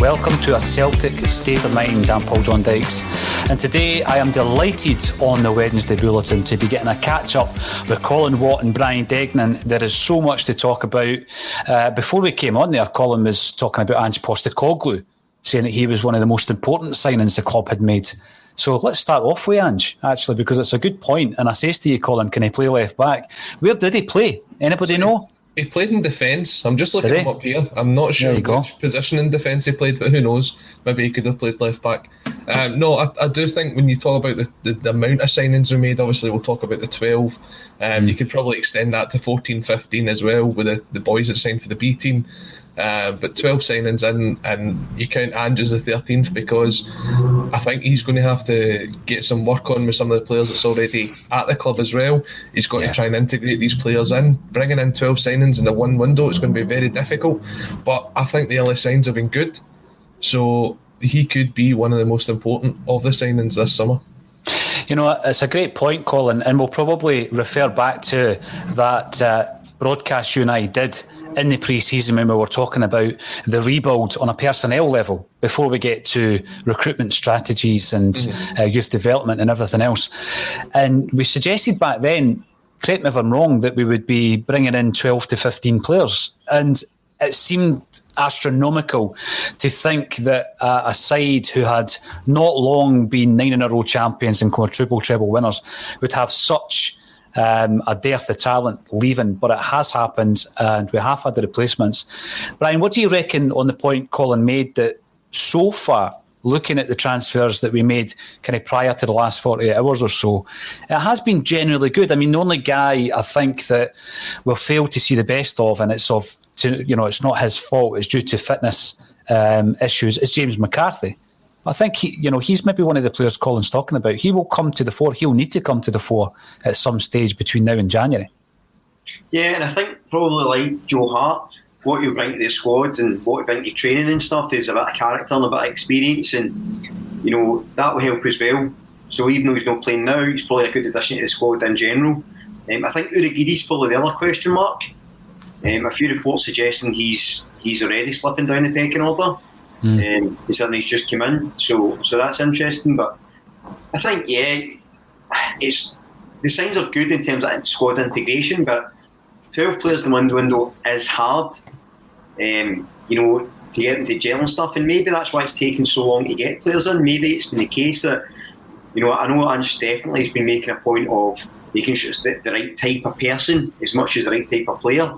welcome to a Celtic State of Mind. I'm John Dykes, and today I am delighted on the Wednesday Bulletin to be getting a catch-up with Colin Watt and Brian Degning. There is so much to talk about. Before we came on there, Colin was talking about Ange Postecoglou, saying that he was one of the most important signings the club had made. So let's start off with Ange, actually, because it's a good point. And I says to you, Colin, can he play left back? Where did he play? Anybody know? He played in defence. I'm just looking him up here. I'm not sure which position in defence he played, but who knows? Maybe he could have played left back. I do think when you talk about the amount of signings we made, obviously we'll talk about the 12. You could probably extend that to 14, 15 as well with the boys that signed for the B team. But 12 signings in, and you count Ange as the 13th because I think he's going to have to get some work on with some of the players that's already at the club as well. He's got to try and integrate these players in. Bringing in 12 signings in the one window is going to be very difficult, but I think the early signs have been good, so he could be one of the most important of the signings this summer. You know, it's a great point, Colin, and we'll probably refer back to that broadcast you and I did in the pre-season when we were talking about the rebuild on a personnel level before we get to recruitment strategies and youth development and everything else. And we suggested back then, correct me if I'm wrong, that we would be bringing in 12 to 15 players. And it seemed astronomical to think that a side who had not long been 9 in a row champions and quadruple treble winners would have such a dearth of talent leaving, but it has happened and we have had the replacements. Brian, what do you reckon on the point Colin made that so far, looking at the transfers that we made kind of prior to the last 48 hours or so, it has been generally good? I mean, the only guy I think that we've failed to see the best of, and it's it's not his fault, it's due to fitness issues, is James McCarthy. I think he's maybe one of the players Colin's talking about. He will come to the fore. He'll need to come to the fore at some stage between now and January. Yeah, and I think probably like Joe Hart, what he'll bring to the squad and what he'll bring to training and stuff is a bit of character and a bit of experience, and that will help as well. So even though he's not playing now, he's probably a good addition to the squad in general. I think Urigidi's probably the other question mark. A few reports suggesting he's already slipping down the pecking order. He suddenly he's just come in, so that's interesting. But I think it's the signs are good in terms of squad integration, but 12 players in one window is hard, to get them to gel and stuff, and maybe that's why it's taken so long to get players in. Maybe it's been the case that I know Ange definitely has been making a point of making sure it's the right type of person as much as the right type of player.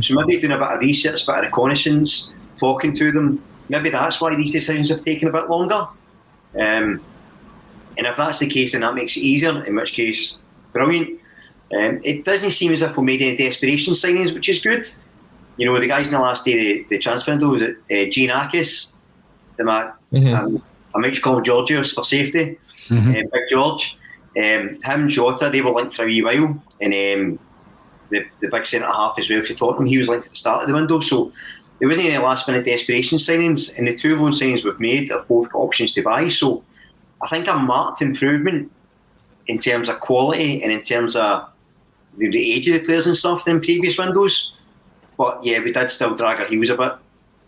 So maybe doing a bit of research, a bit of reconnaissance, talking to them. Maybe that's why these decisions have taken a bit longer. And if that's the case, then that makes it easier, in which case, brilliant. It doesn't seem as if we made any desperation signings, which is good. The guys in the last day of the transfer window, Giakomakis, I might call him Georgios for safety, Big George. Him, Jota, they were linked for a wee while. And the big centre-half as well for Tottenham, he was linked at the start of the window. So there wasn't any last-minute desperation signings, and the 2 loan signings we've made have both got options to buy. So I think a marked improvement in terms of quality and in terms of the age of the players and stuff than previous windows. But yeah, we did still drag our heels a bit.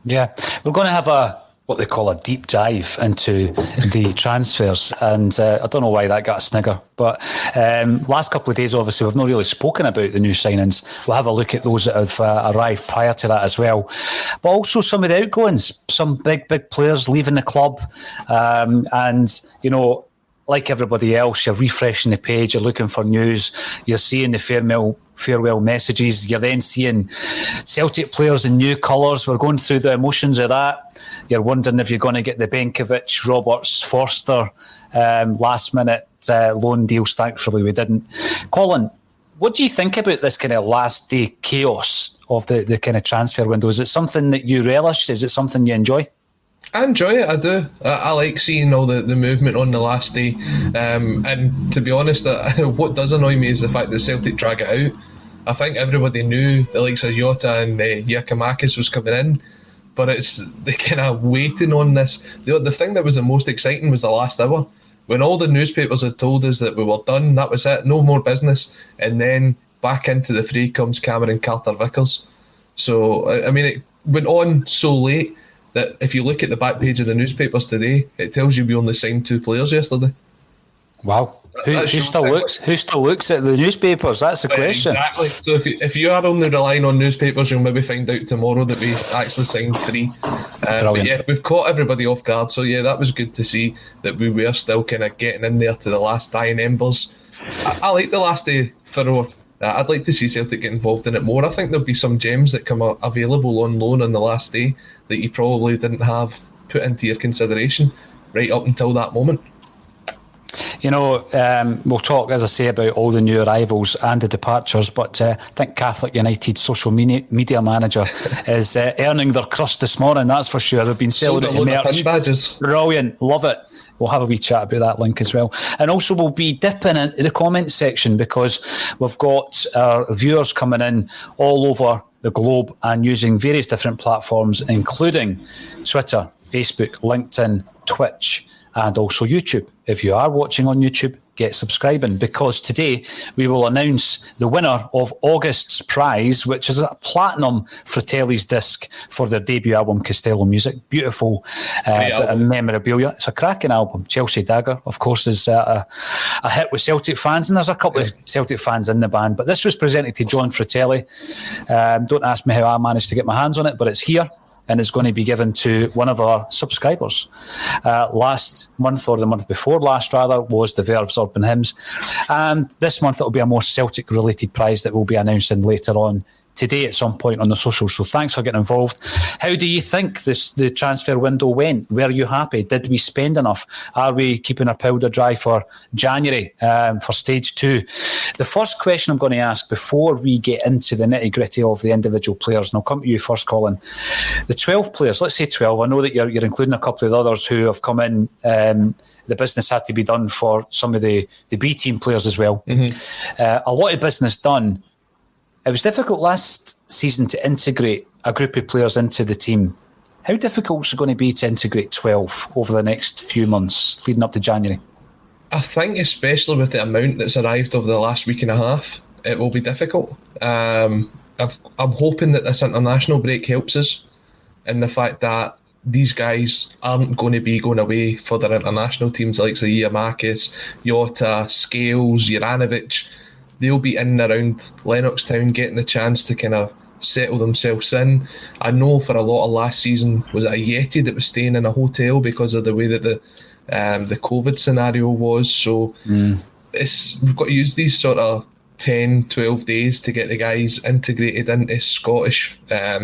Yeah, we're going to have what they call a deep dive into the transfers, and I don't know why that got a snigger, but last couple of days obviously we've not really spoken about the new signings. We'll have a look at those that have arrived prior to that as well, but also some of the outgoings, some big players leaving the club, and like everybody else, you're refreshing the page, you're looking for news, you're seeing the farewell messages, you're then seeing Celtic players in new colours. We're going through the emotions of that. You're wondering if you're going to get the Benkovic, Roberts, Forster last minute loan deals. Thankfully we didn't. Colin, what do you think about this kind of last day chaos of the kind of transfer window? Is it something that you relish? Is it something you enjoy? I enjoy it, I do. I like seeing all the movement on the last day. And to be honest, what does annoy me is the fact that Celtic drag it out. I think everybody knew the likes of Jota and Jiakomakis was coming in, but it's the kind of waiting on this. The thing that was the most exciting was the last hour. When all the newspapers had told us that we were done, that was it, no more business. And then back into the fray comes Cameron Carter-Vickers. So, I mean, it went on so late. that if you look at the back page of the newspapers today, it tells you we only signed 2 players yesterday. Wow. Who still looks at the newspapers? That's the question. Exactly. So if you are only relying on newspapers, you'll maybe find out tomorrow that we actually signed 3. But yeah, we've caught everybody off guard. So yeah, that was good to see that we were still kind of getting in there to the last dying embers. I like the last day furrow. I'd like to see Celtic get involved in it more. I think there'll be some gems that come available on loan on the last day that you probably didn't have put into your consideration right up until that moment. You know, we'll talk, as I say, about all the new arrivals and the departures, but I think Catholic United's social media manager is earning their crust this morning, that's for sure. They've been selling it in merch. Badges. Brilliant, love it. We'll have a wee chat about that link as well. And also we'll be dipping into the comments section because we've got our viewers coming in all over the globe and using various different platforms, including Twitter, Facebook, LinkedIn, Twitch, and also YouTube. If you are watching on YouTube, get subscribing, because today we will announce the winner of August's prize, which is a platinum Fratelli's disc for their debut album, Costello Music. Beautiful memorabilia. It's a cracking album. Chelsea Dagger, of course, is a hit with Celtic fans, and there's a couple of Celtic fans in the band. But this was presented to John Fratelli. Don't ask me how I managed to get my hands on it, but it's here. And it's going to be given to one of our subscribers. Last month, or the month before last rather, was the Verve's Urban Hymns. And this month it will be a more Celtic-related prize that we'll be announcing later on today at some point on the socials. So thanks for getting involved. How do you think the transfer window went? Were you happy? Did we spend enough? Are we keeping our powder dry for January, for stage 2? The first question I'm going to ask before we get into the nitty-gritty of the individual players, and I'll come to you first, Colin. The 12 players, let's say 12. I know that you're including a couple of others who have come in. The business had to be done for some of the B team players as well. Mm-hmm. A lot of business done. It was difficult last season to integrate a group of players into the team. How difficult is it going to be to integrate 12 over the next few months leading up to January? I think especially with the amount that's arrived over the last week and a half, it will be difficult. I'm hoping that this international break helps us in the fact that these guys aren't going to be going away for their international teams like Jiakomakis, Jota, Scales, Juranovic. They'll be in and around Lennoxtown getting the chance to kind of settle themselves in. I know for a lot of last season, was it a Yeti that was staying in a hotel because of the way that the COVID scenario was. So we've got to use these sort of 10, 12 days to get the guys integrated into Scottish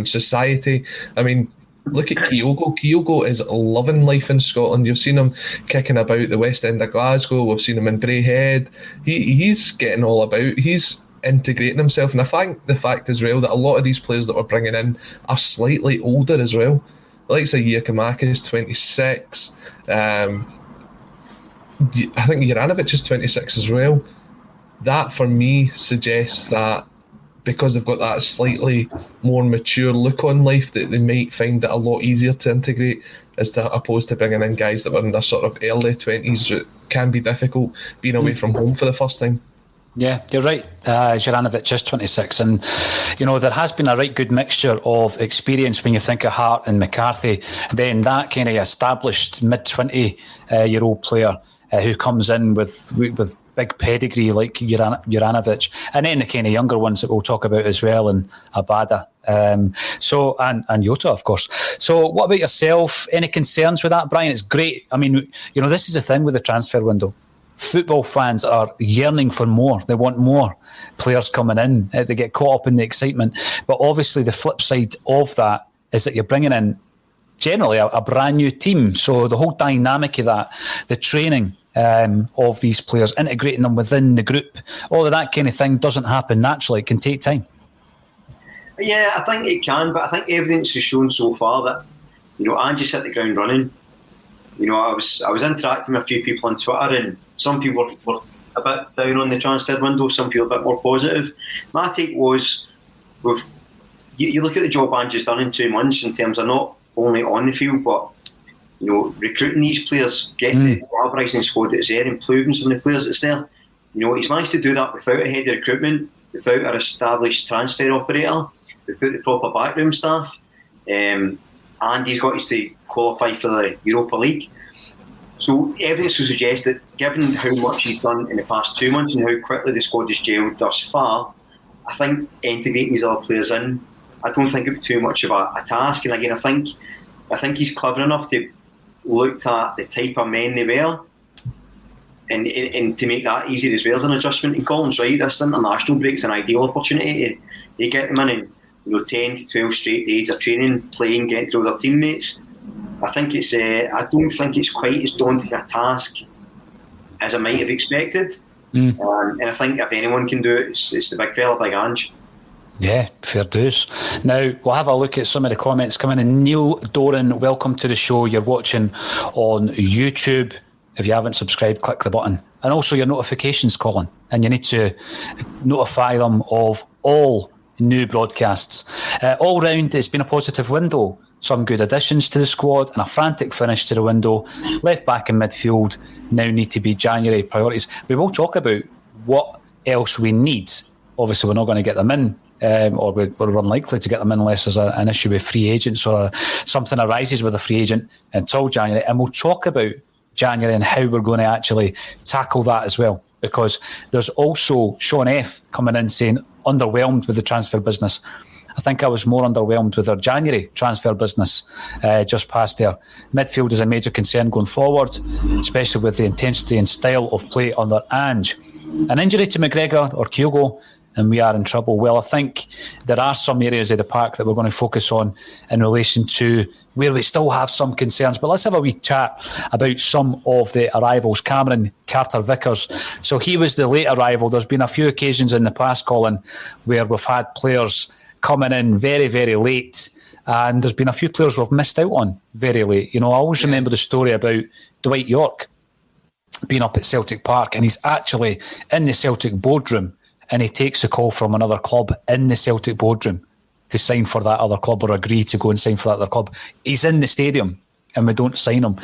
society. I mean, look at Kyogo. Kyogo is loving life in Scotland. You've seen him kicking about the West End of Glasgow. We've seen him in Braehead. He's getting all about. He's integrating himself. And I think the fact as well that a lot of these players that we're bringing in are slightly older as well. Like say Jiakomakis, 26. I think Juranovic is 26 as well. That for me suggests that because they've got that slightly more mature look on life, that they might find it a lot easier to integrate as opposed to bringing in guys that were in their sort of early 20s. It can be difficult being away from home for the first time. Yeah, you're right. Juranovic is 26, and you know there has been a right good mixture of experience when you think of Hart and McCarthy. Then that kind of established mid-20-year-old player who comes in with big pedigree like Juranovic, and then the kind of younger ones that we'll talk about as well, and Abada. And Jota, of course. So what about yourself? Any concerns with that, Brian? It's great. I mean, you know, this is the thing with the transfer window. Football fans are yearning for more. They want more players coming in. They get caught up in the excitement. But obviously the flip side of that is that you're bringing in generally a brand new team. So the whole dynamic of that, the training of these players, integrating them within the group, all of that kind of thing doesn't happen naturally. It can take time. Yeah, I think it can, but I think evidence has shown so far that, you know, Angie's hit the ground running. You know, I was interacting with a few people on Twitter, and some people were a bit down on the transfer window, some people a bit more positive. My take was, you look at the job Angie's done in 2 months in terms of not only on the field, but you know, recruiting these players, getting the galvanising squad that's there, improving some of the players that's there. You know, he's managed to do that without a head of recruitment, without an established transfer operator, without the proper backroom staff. and he's got to qualify for the Europa League. So evidence would suggest that, given how much he's done in the past 2 months and how quickly the squad has gelled thus far, I think integrating these other players in, I don't think it'd be too much of a task. And again, I think he's clever enough to have looked at the type of men they were, and to make that easier as well as an adjustment. And Colin's right, this international break's an ideal opportunity to get them in, and 10 to 12 straight days of training, playing, getting through their teammates. I think it's. I don't think it's quite as daunting a task as I might have expected. And I think if anyone can do it, it's the big fella, Big Ange. Yeah, fair dues. Now, we'll have a look at some of the comments coming in. Neil Doran, welcome to the show. You're watching on YouTube. If you haven't subscribed, click the button. And also your notifications, Colin. And you need to notify them of all new broadcasts. All round, it's been a positive window. Some good additions to the squad and a frantic finish to the window. Left back and midfield now need to be January priorities. We will talk about what else we need. Obviously, we're not going to get them in, or we're unlikely to get them in unless there's an issue with free agents or something arises with a free agent until January. And we'll talk about January and how we're going to actually tackle that as well. Because there's also Sean F coming in saying, underwhelmed with the transfer business. I think I was more underwhelmed with our January transfer business just past there. Midfield is a major concern going forward, especially with the intensity and style of play under Ange. An injury to Mcgregor or Kyogo, and we are in trouble. Well, I think there are some areas of the park that we're going to focus on in relation to where we still have some concerns. But let's have a wee chat about some of the arrivals. Cameron Carter-Vickers. So he was the late arrival. There's been a few occasions in the past, Colin, where we've had players coming in very, very late. And there's been a few players we've missed out on very late. You know, I always remember the story about Dwight York being up at Celtic Park, and he's actually in the Celtic boardroom, and he takes a call from another club in the Celtic boardroom to sign for that other club or agree to go and sign for that other club. He's in the stadium and we don't sign him.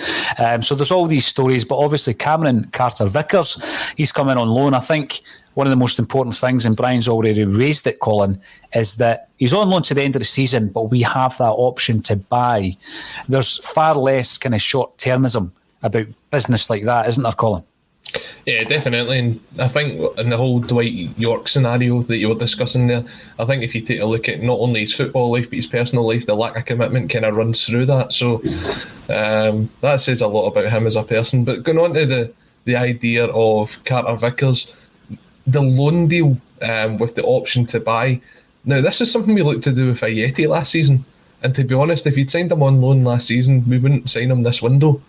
So there's all these stories, but obviously Cameron Carter-Vickers, he's coming on loan. I think one of the most important things, and Brian's already raised it, Colin, is that he's on loan to the end of the season, but we have that option to buy. There's far less kind of short-termism about business like that, isn't there, Colin? Yeah, definitely. And I think in the whole Dwight York scenario that you were discussing there, I think if you take a look at not only his football life but his personal life, the lack of commitment kind of runs through that. So that says a lot about him as a person. But going on to the idea of Carter-Vickers, the loan deal with the option to buy. Now, this is something we looked to do with Ayeti last season. And to be honest, if you'd signed him on loan last season, we wouldn't sign him this window.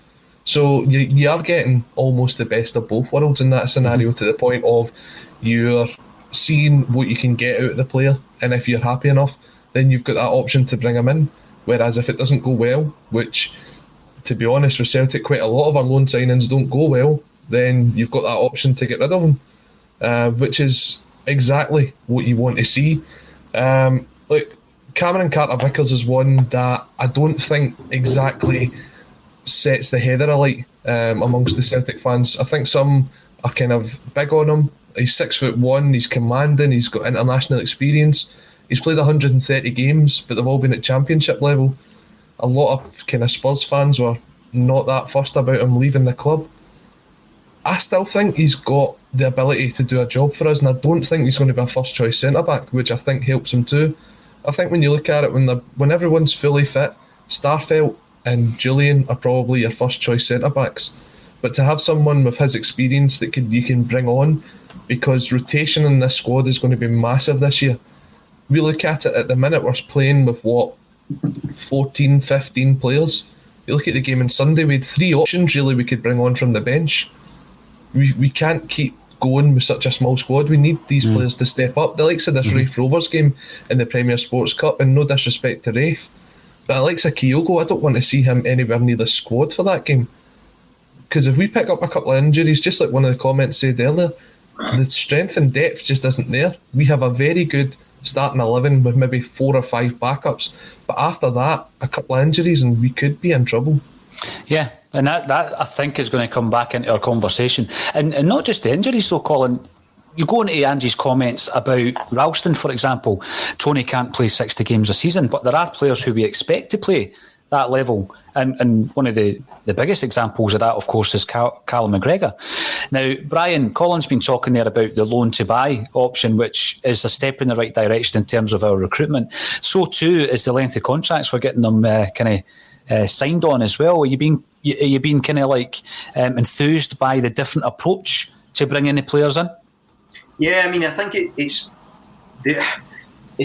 So you are getting almost the best of both worlds in that scenario, to the point of you're seeing what you can get out of the player, and if you're happy enough, then you've got that option to bring him in. Whereas if it doesn't go well, which, to be honest, with Celtic, quite a lot of our loan signings don't go well, then you've got that option to get rid of them, which is exactly what you want to see. Look, Cameron Carter-Vickers is one that I don't think exactly sets the heather alight amongst the Celtic fans. I think some are kind of big on him. He's 6'1", he's commanding, he's got international experience. He's played 130 games, but they've all been at championship level. A lot of kind of Spurs fans were not that fussed about him leaving the club. I still think he's got the ability to do a job for us, and I don't think he's going to be a first choice centre-back, which I think helps him too. I think when you look at it, when everyone's fully fit, Starfelt and Julian are probably your first choice centre-backs. But to have someone with his experience that you can bring on, because rotation in this squad is going to be massive this year. We look at it at the minute, we're playing with 14, 15 players. You look at the game on Sunday, we had 3 options really we could bring on from the bench. We can't keep going with such a small squad. We need these players to step up. The likes of this Rafe Rovers game in the Premier Sports Cup, and no disrespect to Rafe, but the likes of Kyogo, I don't want to see him anywhere near the squad for that game. Because if we pick up a couple of injuries, just like one of the comments said earlier, the strength and depth just isn't there. We have a very good starting 11 with maybe 4 or 5 backups, but after that, a couple of injuries and we could be in trouble. Yeah, and that I think is going to come back into our conversation. And not just the injuries though, Colin. You go into Angie's comments about Ralston, for example. Tony can't play 60 games a season, but there are players who we expect to play that level. And one of the biggest examples of that, of course, is Colin Mcgregor. Now, Brian, Colin's been talking there about the loan-to-buy option, which is a step in the right direction in terms of our recruitment. So too is the length of contracts we're getting them signed on as well. Are you being kind of like enthused by the different approach to bringing the players in? Yeah, I mean, I think it's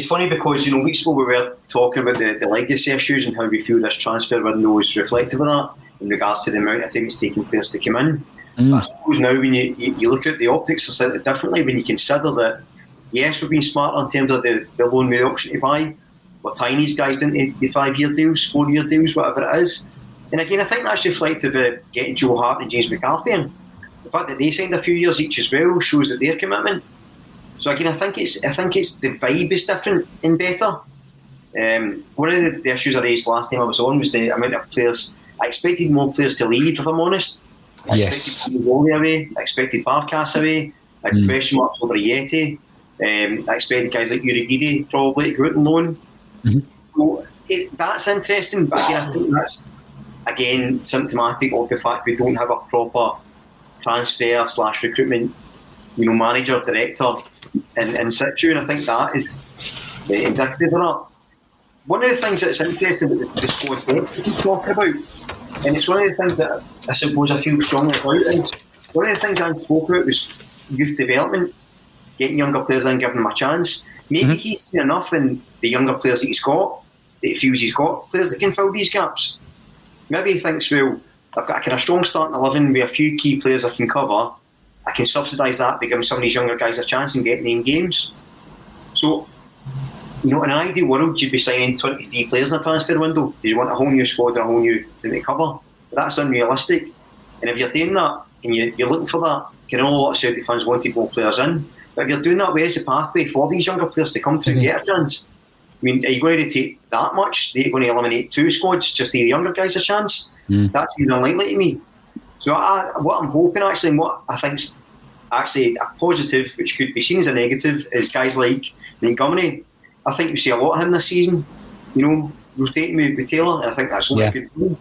funny because, weeks ago we were talking about the legacy issues and how we feel this transfer window is reflective of that in regards to the amount of time it's taking players to come in. I suppose now when you look at the optics slightly differently, when you consider that, yes, we've been smarter in terms of the loan with the option to buy. We're tying these guys into the 5-year deals, 4-year deals, whatever it is. And again, I think that's reflective of getting Joe Hart and James McCarthy in. The fact that they signed a few years each as well shows that their commitment. So again, I think it's the vibe is different and better. One of the issues I raised last time I was on was the amount of players. I expected more players to leave, if I'm honest. I expected Wally away. I expected Barkas away. I had question marks over Yeti. I expected guys like Urigidi probably to go out on loan. So that's interesting, but again, I think that's symptomatic of the fact we don't have a proper transfer/recruitment, manager, director in situ, and I think that is indicative of that. One of the things that's interesting about the squad depth we keep talking about, and it's one of the things that I suppose I feel strongly about, is one of the things I spoke about was youth development, getting younger players in, giving them a chance. Maybe he's seen enough in the younger players that he's got, that he feels he's got players that can fill these gaps. Maybe he thinks, well, I've got a kind of strong starting 11 with a few key players I can cover. I can subsidise that by giving some of these younger guys a chance and getting them in games. So, in an ideal world, you'd be signing 23 players in a transfer window. You want a whole new squad and a whole new thing to cover. But that's unrealistic. And if you're doing that and you're looking for that, a lot of Celtic fans wanted more players in. But if you're doing that, where's the pathway for these younger players to come through and get a chance? I mean, are you going to take that much? Are you going to eliminate 2 squads just to give the younger guys a chance? That seems unlikely to me. So what I'm hoping actually, and what I think's actually a positive, which could be seen as a negative, is guys like Montgomery. I think we see a lot of him this season, rotating with Taylor, and I think that's only a good thing.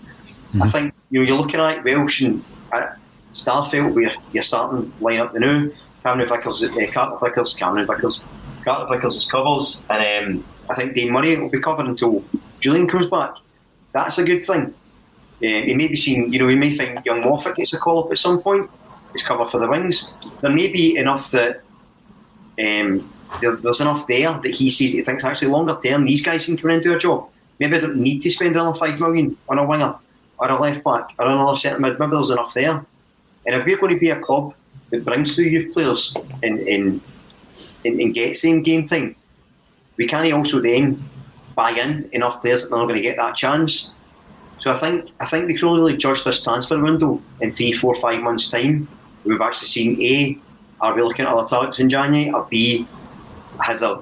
I think you're looking at Welsh and Starfelt, where you're starting line up the new. Carter Vickers is covers, and I think Dane Murray will be covered until Julian comes back. That's a good thing. You may be seeing, we may find young Moffat gets a call up at some point. It's cover for the wings. There may be enough that there's enough there that he sees that he thinks actually longer term these guys can come in and do a job. Maybe I don't need to spend another $5 million on a winger or a left back or another centre mid. Maybe there's enough there. And if we're going to be a club that brings through youth players and gets them game time, we can't also then buy in enough players that they're not going to get that chance. So I think they can only really judge this transfer window in 3, 4, 5 months' time. We've actually seen A, are we looking at other targets in January, or B, has there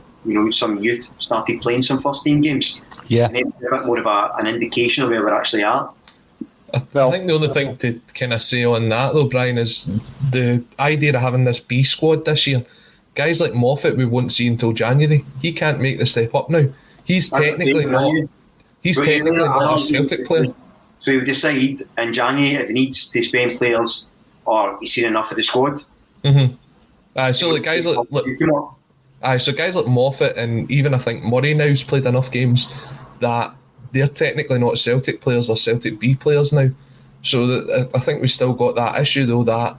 some youth started playing some first team games? Yeah, maybe a bit more of an indication of where we're actually at. I think the only thing to kind of say on that though, Brian, is the idea of having this B squad this year. Guys like Moffat we won't see until January. He can't make the step up now. He's technically not a Celtic player. So he'll decide in January if he needs to spend players or he's seen enough of the squad. So guys like Moffat and even I think Murray now's played enough games that they're technically not Celtic players, they're Celtic B players now. So I think we still got that issue though, that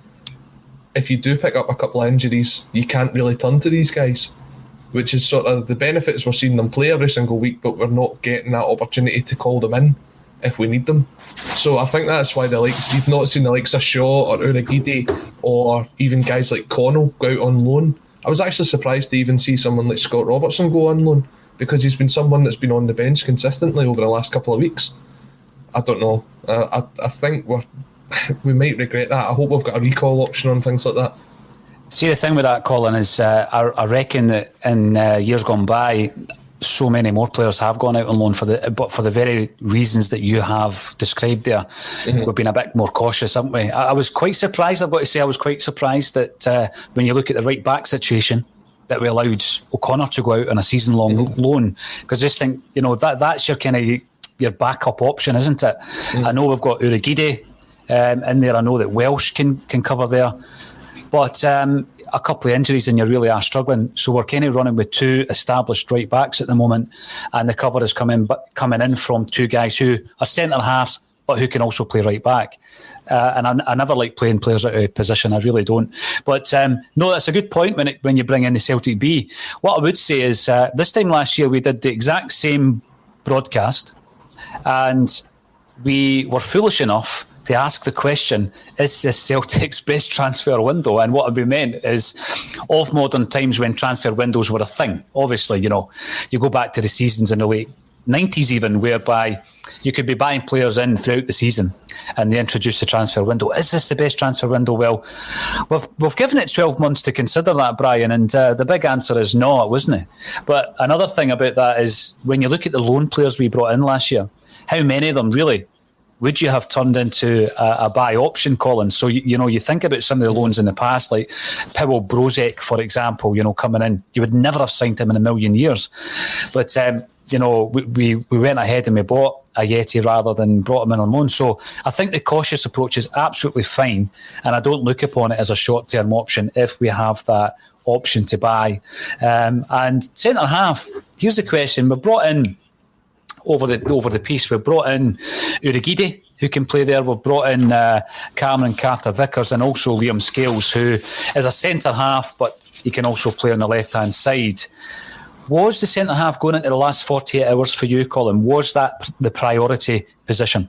if you do pick up a couple of injuries, you can't really turn to these guys, which is sort of the benefits. We're seeing them play every single week, but we're not getting that opportunity to call them in if we need them. So I think that's why you've not seen the likes of Shaw or Urigidi or even guys like Connell go out on loan. I was actually surprised to even see someone like Scott Robertson go on loan, because he's been someone that's been on the bench consistently over the last couple of weeks. I don't know. I think we might regret that. I hope we've got a recall option on things like that. See, the thing with that, Colin, is I reckon that in years gone by, so many more players have gone out on loan but for the very reasons that you have described there. We've been a bit more cautious, haven't we? I was quite surprised, I've got to say, that when you look at the right back situation, that we allowed O'Connor to go out on a season-long loan, because just think, that's your kind of your backup option, isn't it? I know we've got Urhoghide in there. I know that Welsh can cover there. But a couple of injuries and you really are struggling. So we're kind of running with two established right backs at the moment, and the cover is coming in from two guys who are centre halves but who can also play right back. And I never like playing players out of position. I really don't. But no, that's a good point when you bring in the Celtic B. What I would say is this time last year we did the exact same broadcast, and we were foolish enough to ask the question, is this Celtic's best transfer window? And what we meant is, of modern times when transfer windows were a thing, obviously, you go back to the seasons in the late 90s even, whereby you could be buying players in throughout the season and they introduced the transfer window. Is this the best transfer window? Well, we've given it 12 months to consider that, Brian, and the big answer is no, it wasn't. But another thing about that is when you look at the loan players we brought in last year, how many of them really would you have turned into a buy option, Colin? So, you think about some of the loans in the past, like Powell Brozek, for example, coming in. You would never have signed him in a million years. But, we went ahead and we bought a Yeti rather than brought him in on loan. So I think the cautious approach is absolutely fine. And I don't look upon it as a short-term option if we have that option to buy. And centre-half, here's the question. We brought in, over the piece, we've brought in Urhoghide, who can play there. We've brought in Cameron Carter-Vickers and also Liam Scales, who is a centre-half, but he can also play on the left-hand side. Was the centre-half going into the last 48 hours for you, Colin? Was that the priority position?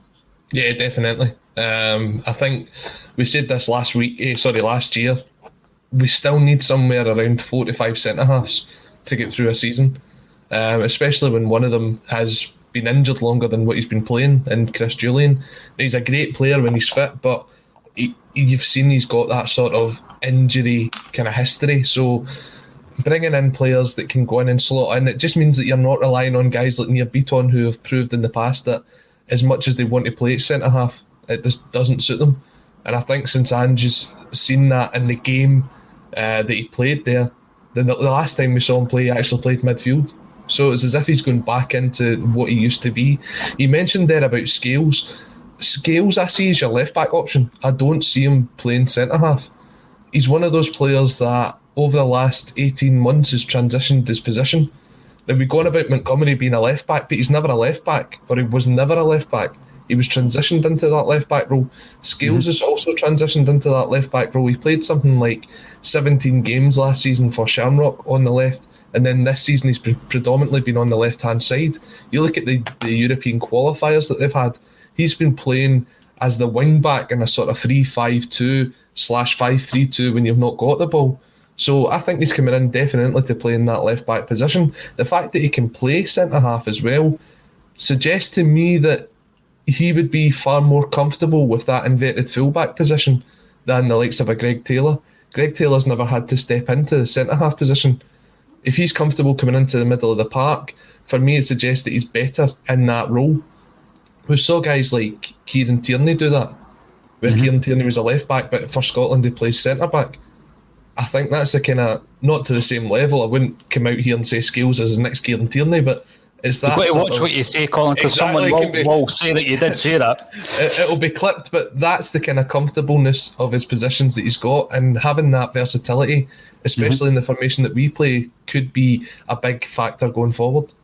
Yeah, definitely. I think we said this last year. We still need somewhere around 4 to 5 centre-halves to get through a season, especially when one of them has been injured longer than what he's been playing, in Chris Julian. He's a great player when he's fit, but you've seen he's got that sort of injury kind of history. So bringing in players that can go in and slot in, it just means that you're not relying on guys like Nir Bitton, who have proved in the past that as much as they want to play at centre-half, it just doesn't suit them. And I think since Ange's seen that in the game that he played there, the last time we saw him play, he actually played midfield. So it's as if he's going back into what he used to be. You mentioned there about Scales. Scales I see as your left-back option. I don't see him playing centre-half. He's one of those players that over the last 18 months has transitioned his position. Now, we've gone about Montgomery being a left-back, but he's never a left-back, or he was never a left-back. He was transitioned into that left-back role. Scales has also transitioned into that left-back role. He played something like 17 games last season for Shamrock on the left, and then this season he's predominantly been on the left-hand side. You look at the European qualifiers that they've had, he's been playing as the wing-back in a sort of 3-5-2/5-3-2 when you've not got the ball. So I think he's coming in definitely to play in that left-back position. The fact that he can play centre-half as well suggests to me that he would be far more comfortable with that inverted full-back position than the likes of a Greg Taylor. Greg Taylor's never had to step into the centre-half position. If he's comfortable coming into the middle of the park, for me it suggests that he's better in that role. We saw guys like Kieran Tierney do that, where Kieran Tierney was a left-back, but for Scotland he plays centre-back. I think that's a kind of, not to the same level. I wouldn't come out here and say Scales is his next Kieran Tierney, but it's that. You've got to watch what you say, Colin, because someone will say that you did say that. It'll be clipped, but that's the kind of comfortableness of his positions that he's got, and having that versatility, especially in the formation that we play, could be a big factor going forward.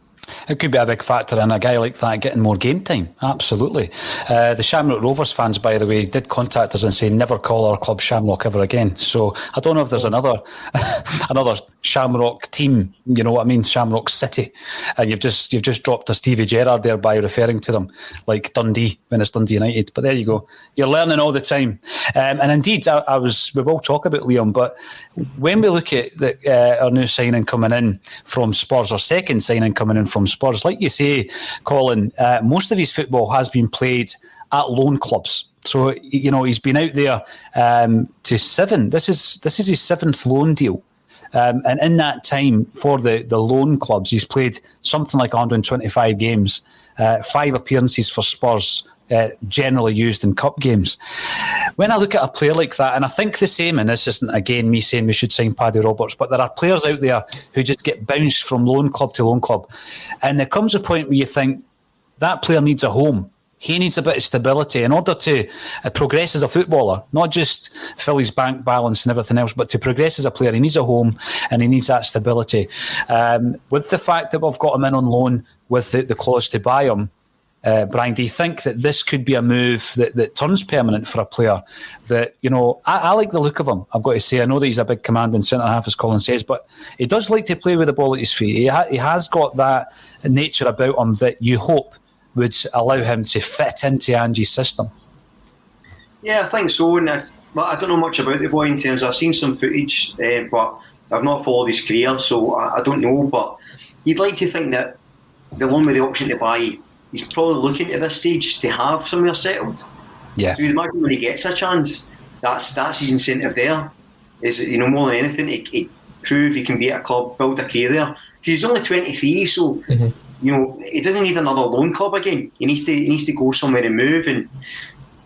It could be a big factor in a guy like that getting more game time. Absolutely. The Shamrock Rovers fans, by the way, did contact us and say never call our club Shamrock ever again. So I don't know if there's another Shamrock team, you know what I mean, Shamrock City, and you've just dropped a Stevie Gerrard there by referring to them like Dundee when it's Dundee United. But there you go. You're learning all the time. And indeed, we will talk about Liam, but when we look at our new signing coming in from Spurs, or second signing coming in from Spurs, like you say, Colin, most of his football has been played at loan clubs. So, you know, he's been out there to 7. This is his 7th loan deal. And in that time for the loan clubs, he's played something like 125 games, 5 appearances for Spurs, generally used in cup games. When I look at a player like that, and I think the same, and this isn't again me saying we should sign Paddy Roberts, but there are players out there who just get bounced from loan club to loan club, and there comes a point where you think, that player needs a home. He needs a bit of stability in order to progress as a footballer, not just fill his bank balance and everything else, but to progress as a player. He needs a home and he needs that stability. With the fact that we've got him in on loan with the clause to buy him, Brian, do you think that this could be a move that turns permanent for a player? That, I like the look of him, I've got to say. I know that he's a big commanding centre-half, as Colin says, but he does like to play with the ball at his feet. He has got that nature about him that you hope would allow him to fit into Angie's system. Yeah, I think so. And I don't know much about the boy in terms of, I've seen some footage, but I've not followed his career, so I don't know. But you'd like to think that the loan with the option to buy, he's probably looking at this stage to have somewhere settled. Yeah. So you'd imagine when he gets a chance, that's his incentive there. Is, more than anything, to prove he can be at a club, build a career there. Because he's only 23, so... Mm-hmm. He doesn't need another loan club again. He needs to go somewhere and move. And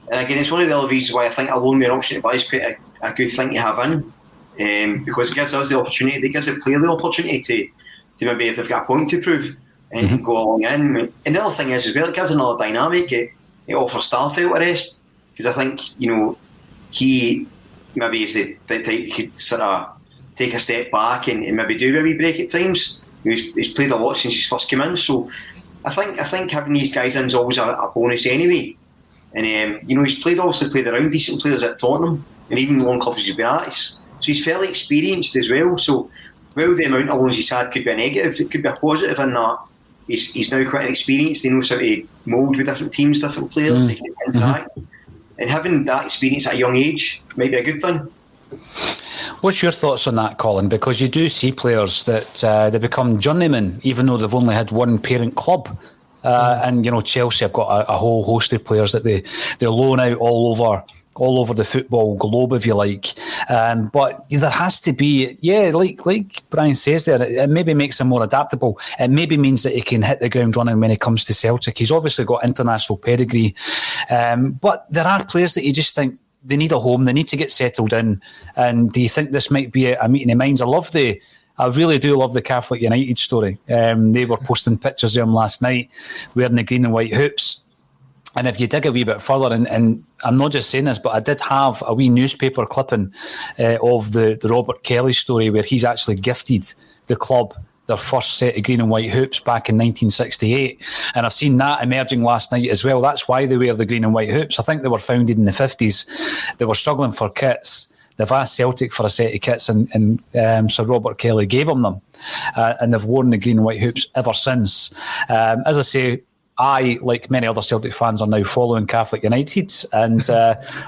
again, it's one of the other reasons why I think a loan with an option to buy is quite a good thing to have in, because it gives us the opportunity. It gives the player the opportunity to maybe, if they've got a point to prove, and go along in. And the other thing is as well, it gives another dynamic. It offers Starfelt a rest, because I think he maybe is the type that could sort of take a step back and maybe do a wee break at times. He's played a lot since he's first come in, so I think having these guys in is always a bonus anyway. And he's played around decent players at Tottenham and even the loan clubs he's been at. So he's fairly experienced as well. So while the amount of loans he's had could be a negative, it could be a positive in that he's now quite experienced. He knows how to mould with different teams, different players, they can interact. And having that experience at a young age might be a good thing. What's your thoughts on that, Colin? Because you do see players that they become journeymen, even though they've only had one parent club. And Chelsea have got a whole host of players that they loan out all over the football globe, if you like. But there has to be, like Brian says there, it maybe makes him more adaptable. It maybe means that he can hit the ground running when he comes to Celtic. He's obviously got international pedigree. But there are players that you just think, they need a home, they need to get settled in. And do you think this might be a meeting of minds? I really do love the Catholic United story. They were posting pictures of him last night wearing the green and white hoops. And if you dig a wee bit further, and I'm not just saying this, but I did have a wee newspaper clipping of the Robert Kelly story where he's actually gifted the club their first set of green and white hoops back in 1968. And I've seen that emerging last night as well. That's why they wear the green and white hoops. I think they were founded in the 50s. They were struggling for kits. They've asked Celtic for a set of kits and Sir Robert Kelly gave them. And they've worn the green and white hoops ever since. As I say, I, like many other Celtic fans, are now following Catholic United and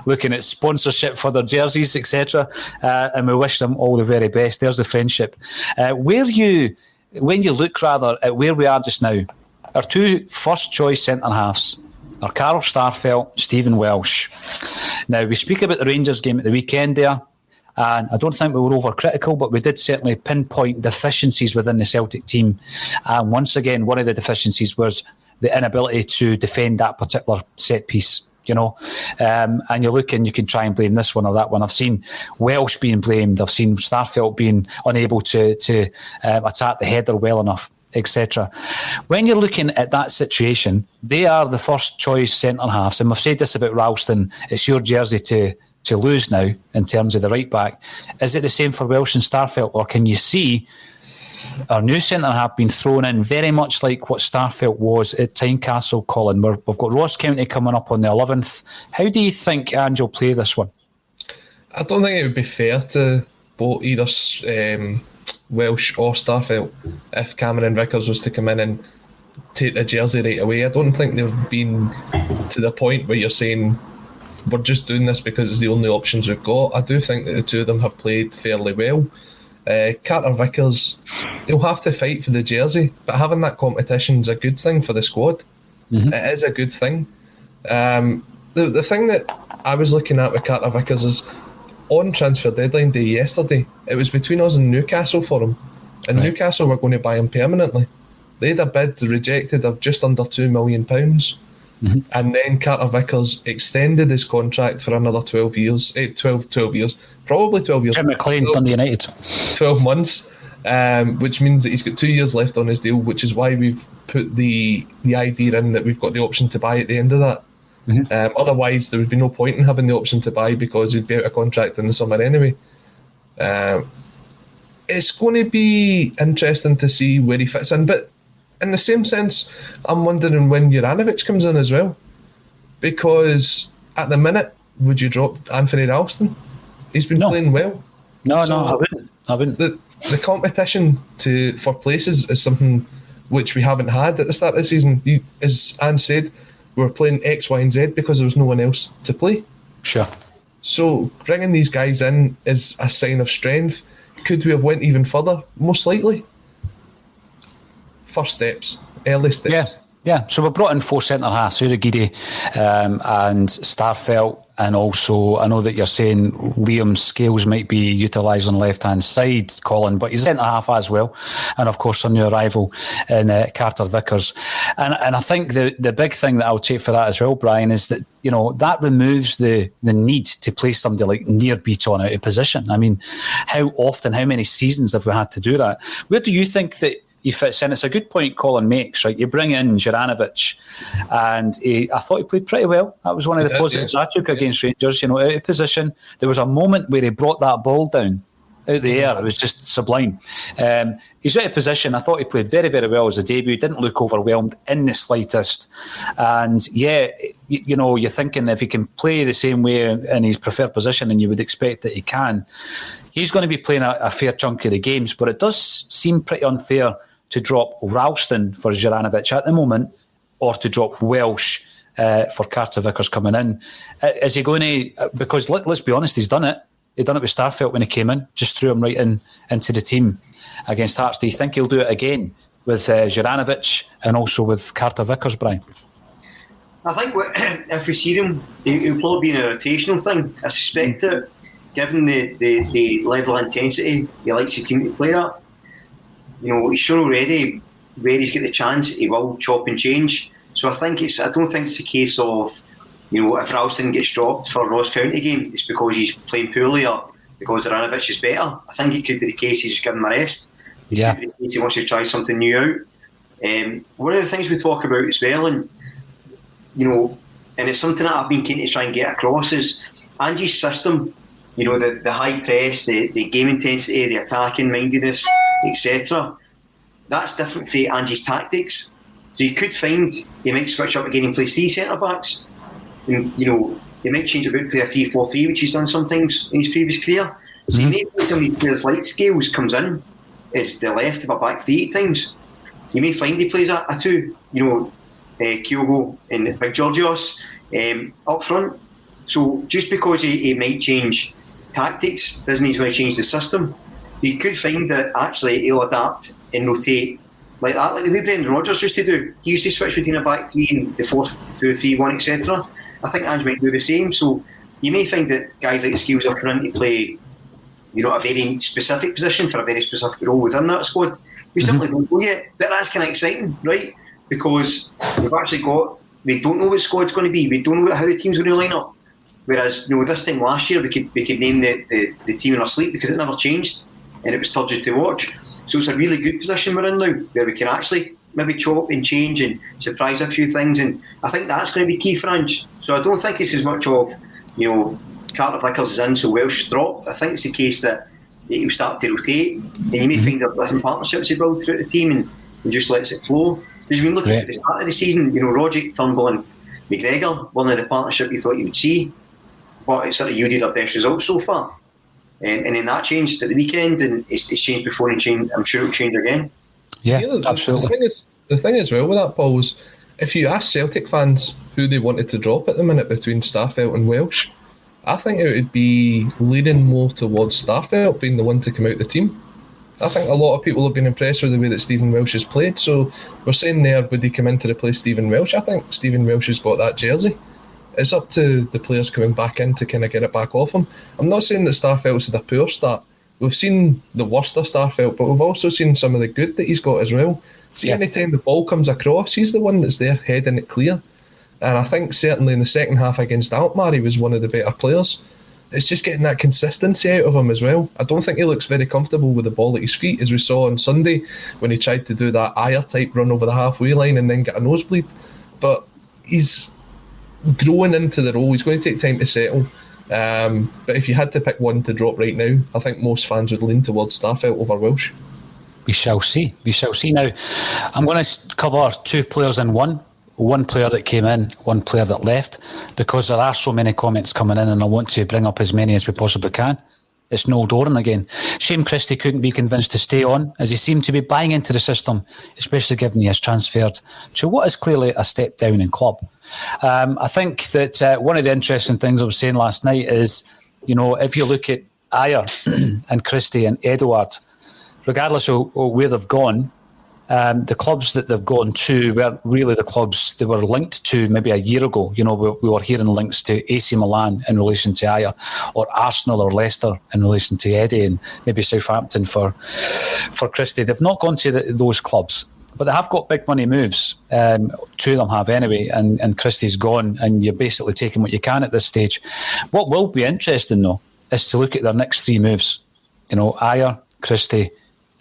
looking at sponsorship for their jerseys, etc. And we wish them all the very best. There's the friendship. When you look rather at where we are just now, our two first choice centre-halves are Carl Starfelt, Stephen Welsh. Now, we speak about the Rangers game at the weekend there, and I don't think we were overcritical, but we did certainly pinpoint deficiencies within the Celtic team. And once again, one of the deficiencies was the inability to defend that particular set piece. And you look and you can try and blame this one or that one. I've seen Welsh being blamed. I've seen Starfelt being unable to attack the header well enough, etc. When you're looking at that situation, they are the first choice centre-halves. And we've said this about Ralston. It's your jersey to lose now in terms of the right back. Is it the same for Welsh and Starfelt, or can you see our new centre-half being thrown in very much like what Starfelt was at Tynecastle, Colin? We've got Ross County coming up on the 11th. How do you think Ange will play this one? I don't think it would be fair to both either Welsh or Starfelt if Cameron Vickers was to come in and take the jersey right away. I don't think they've been to the point where you're saying we're just doing this because it's the only options we've got. I do think that the two of them have played fairly well. Carter Vickers, he'll have to fight for the jersey, but having that competition is a good thing for the squad. It is a good thing. The thing that I was looking at with Carter Vickers is on transfer deadline day yesterday, it was between us and Newcastle for him, and right. Newcastle were going to buy him permanently. They had a bid rejected of just under £2 million. And then Carter Vickers extended his contract for another 12 years, probably 12 years. Jim McLean, Dundee United. 12 months. which means that he's got 2 years left on his deal, which is why we've put the idea in that we've got the option to buy at the end of that. Otherwise, there would be no point in having the option to buy because he'd be out of contract in the summer anyway. It's going to be interesting to see where he fits in, but in the same sense, I'm wondering when Juranovic comes in as well, because at the minute, would you drop Anthony Ralston? He's been playing well. No, I wouldn't. The competition for places is something which we haven't had at the start of the season. As Anne said, we were playing X, Y, and Z because there was no one else to play. Sure. So bringing these guys in is a sign of strength. Could we have went even further? Most likely. First steps, early steps. Yeah. So we brought in 4 centre halves, Urugide and Starfelt, and also I know that you're saying Liam's Scales might be utilised on the left-hand side, Colin, but he's centre half as well, and of course our new arrival in Carter Vickers. And I think the big thing that I'll take for that as well, Brian, is that that removes the need to play somebody like Nearbeat on out of position. I mean, how many seasons have we had to do that? Where do you think that he fits in? It's a good point Colin makes, right? You bring in Juranovic, and I thought he played pretty well. That was one of the positives I took against Rangers. Out of position. There was a moment where he brought that ball down out the air. It was just sublime. He's out of position. I thought he played very, very well as a debut. Didn't look overwhelmed in the slightest. And you're thinking if he can play the same way in his preferred position, and you would expect that he can, he's going to be playing a fair chunk of the games. But it does seem pretty unfair to drop Ralston for Juranovic at the moment, or to drop Welsh for Carter Vickers coming in. Is he going to? Because let's be honest, he's done it. He done it with Starfelt when he came in, just threw him right into the team against Hearts. Do you think he'll do it again with Juranovic and also with Carter Vickers, Brian? I think if we see him, it'll probably be a rotational thing. I suspect that, given the level of intensity he likes the team to play at, he's shown already where he's got the chance, he will chop and change. So I don't think it's a case of, if Ralston gets dropped for Ross County game, it's because he's playing poorly or because Juranovic is better. I think it could be the case he's just giving him a rest. Yeah. He wants to try something new out. One of the things we talk about as well, and it's something that I've been keen to try and get across, is Angie's system, the high press, the game intensity, the attacking mindedness, etc. That's different for Angie's tactics. So you could find he might switch up again and play 3 centre backs. And, he might change about, play a 3-4-3, which he's done sometimes in his previous career. So you may find some of these players like Scales comes in as the left of a back 3 at times. You may find he plays a 2, Kyogo and Big Georgios up front. So just because he might change tactics doesn't mean he's going to change the system. You could find that actually he'll adapt and rotate like that, like the way Brendan Rodgers used to do. He used to switch between a back 3 and the 4-2-3-1, etc. I think Ange might do the same. So you may find that guys like Skills are coming in to play, a very specific position for a very specific role within that squad. We simply don't know yet. But that's kind of exciting, right? Because we don't know what squad's going to be. We don't know how the team's going to line up. Whereas, this time last year, we could name the team in our sleep because it never changed and it was turgid to watch. So it's a really good position we're in now, where we can actually maybe chop and change and surprise a few things, and I think that's going to be key for Ange. So I don't think it's as much of, Carter Vickers is in, so Welsh is dropped. I think it's the case that he'll start to rotate, and you may find there's different partnerships he builds throughout the team and just lets it flow. Because you've been looking at the start of the season, Rogic, Turnbull and Mcgregor, one of the partnership you thought you would see, but it sort of yielded our best results so far. And then that changed at the weekend, and it's changed before, and I'm sure it'll change again. Yeah, absolutely. The thing as well with that, Paul, is if you ask Celtic fans who they wanted to drop at the minute between Starfelt and Welsh, I think it would be leaning more towards Starfelt being the one to come out the team. I think a lot of people have been impressed with the way that Stephen Welsh has played. So we're saying there, would he come in to replace Stephen Welsh? I think Stephen Welsh has got that jersey. It's up to the players coming back in to kind of get it back off him. I'm not saying that Starfelt's had a poor start. We've seen the worst of Starfelt, but we've also seen some of the good that he's got as well. See, any time the ball comes across, he's the one that's there heading it clear. And I think certainly in the second half against Alkmaar, he was one of the better players. it's just getting that consistency out of him as well. I don't think he looks very comfortable with the ball at his feet, as we saw on Sunday when he tried to do that Ayer type run over the halfway line and then get a nosebleed. But he's growing into the role. He's going to take time to settle. But if you had to pick one to drop right now, I think most fans would lean towards Stafford over Welsh. We shall see. We shall see. Now, I'm going to cover two players in one. One player that came in, one player that left, because there are so many comments coming in and I want to bring up as many as we possibly can. It's Noel Doran again. Shane Christie couldn't be convinced to stay on as he seemed to be buying into the system, especially given he has transferred to what is clearly a step down in club. I think that one of the interesting things I was saying last night is, if you look at Ayer and Christie and Edouard, regardless of where they've gone, the clubs that they've gone to weren't really the clubs they were linked to maybe a year ago. We were hearing links to AC Milan in relation to Ayer, or Arsenal or Leicester in relation to Eddie, and maybe Southampton for Christie. They've not gone to those clubs, but they have got big money moves. Two of them have anyway, and Christie's gone, and you're basically taking what you can at this stage. What will be interesting though is to look at their next three moves. Ayer, Christie,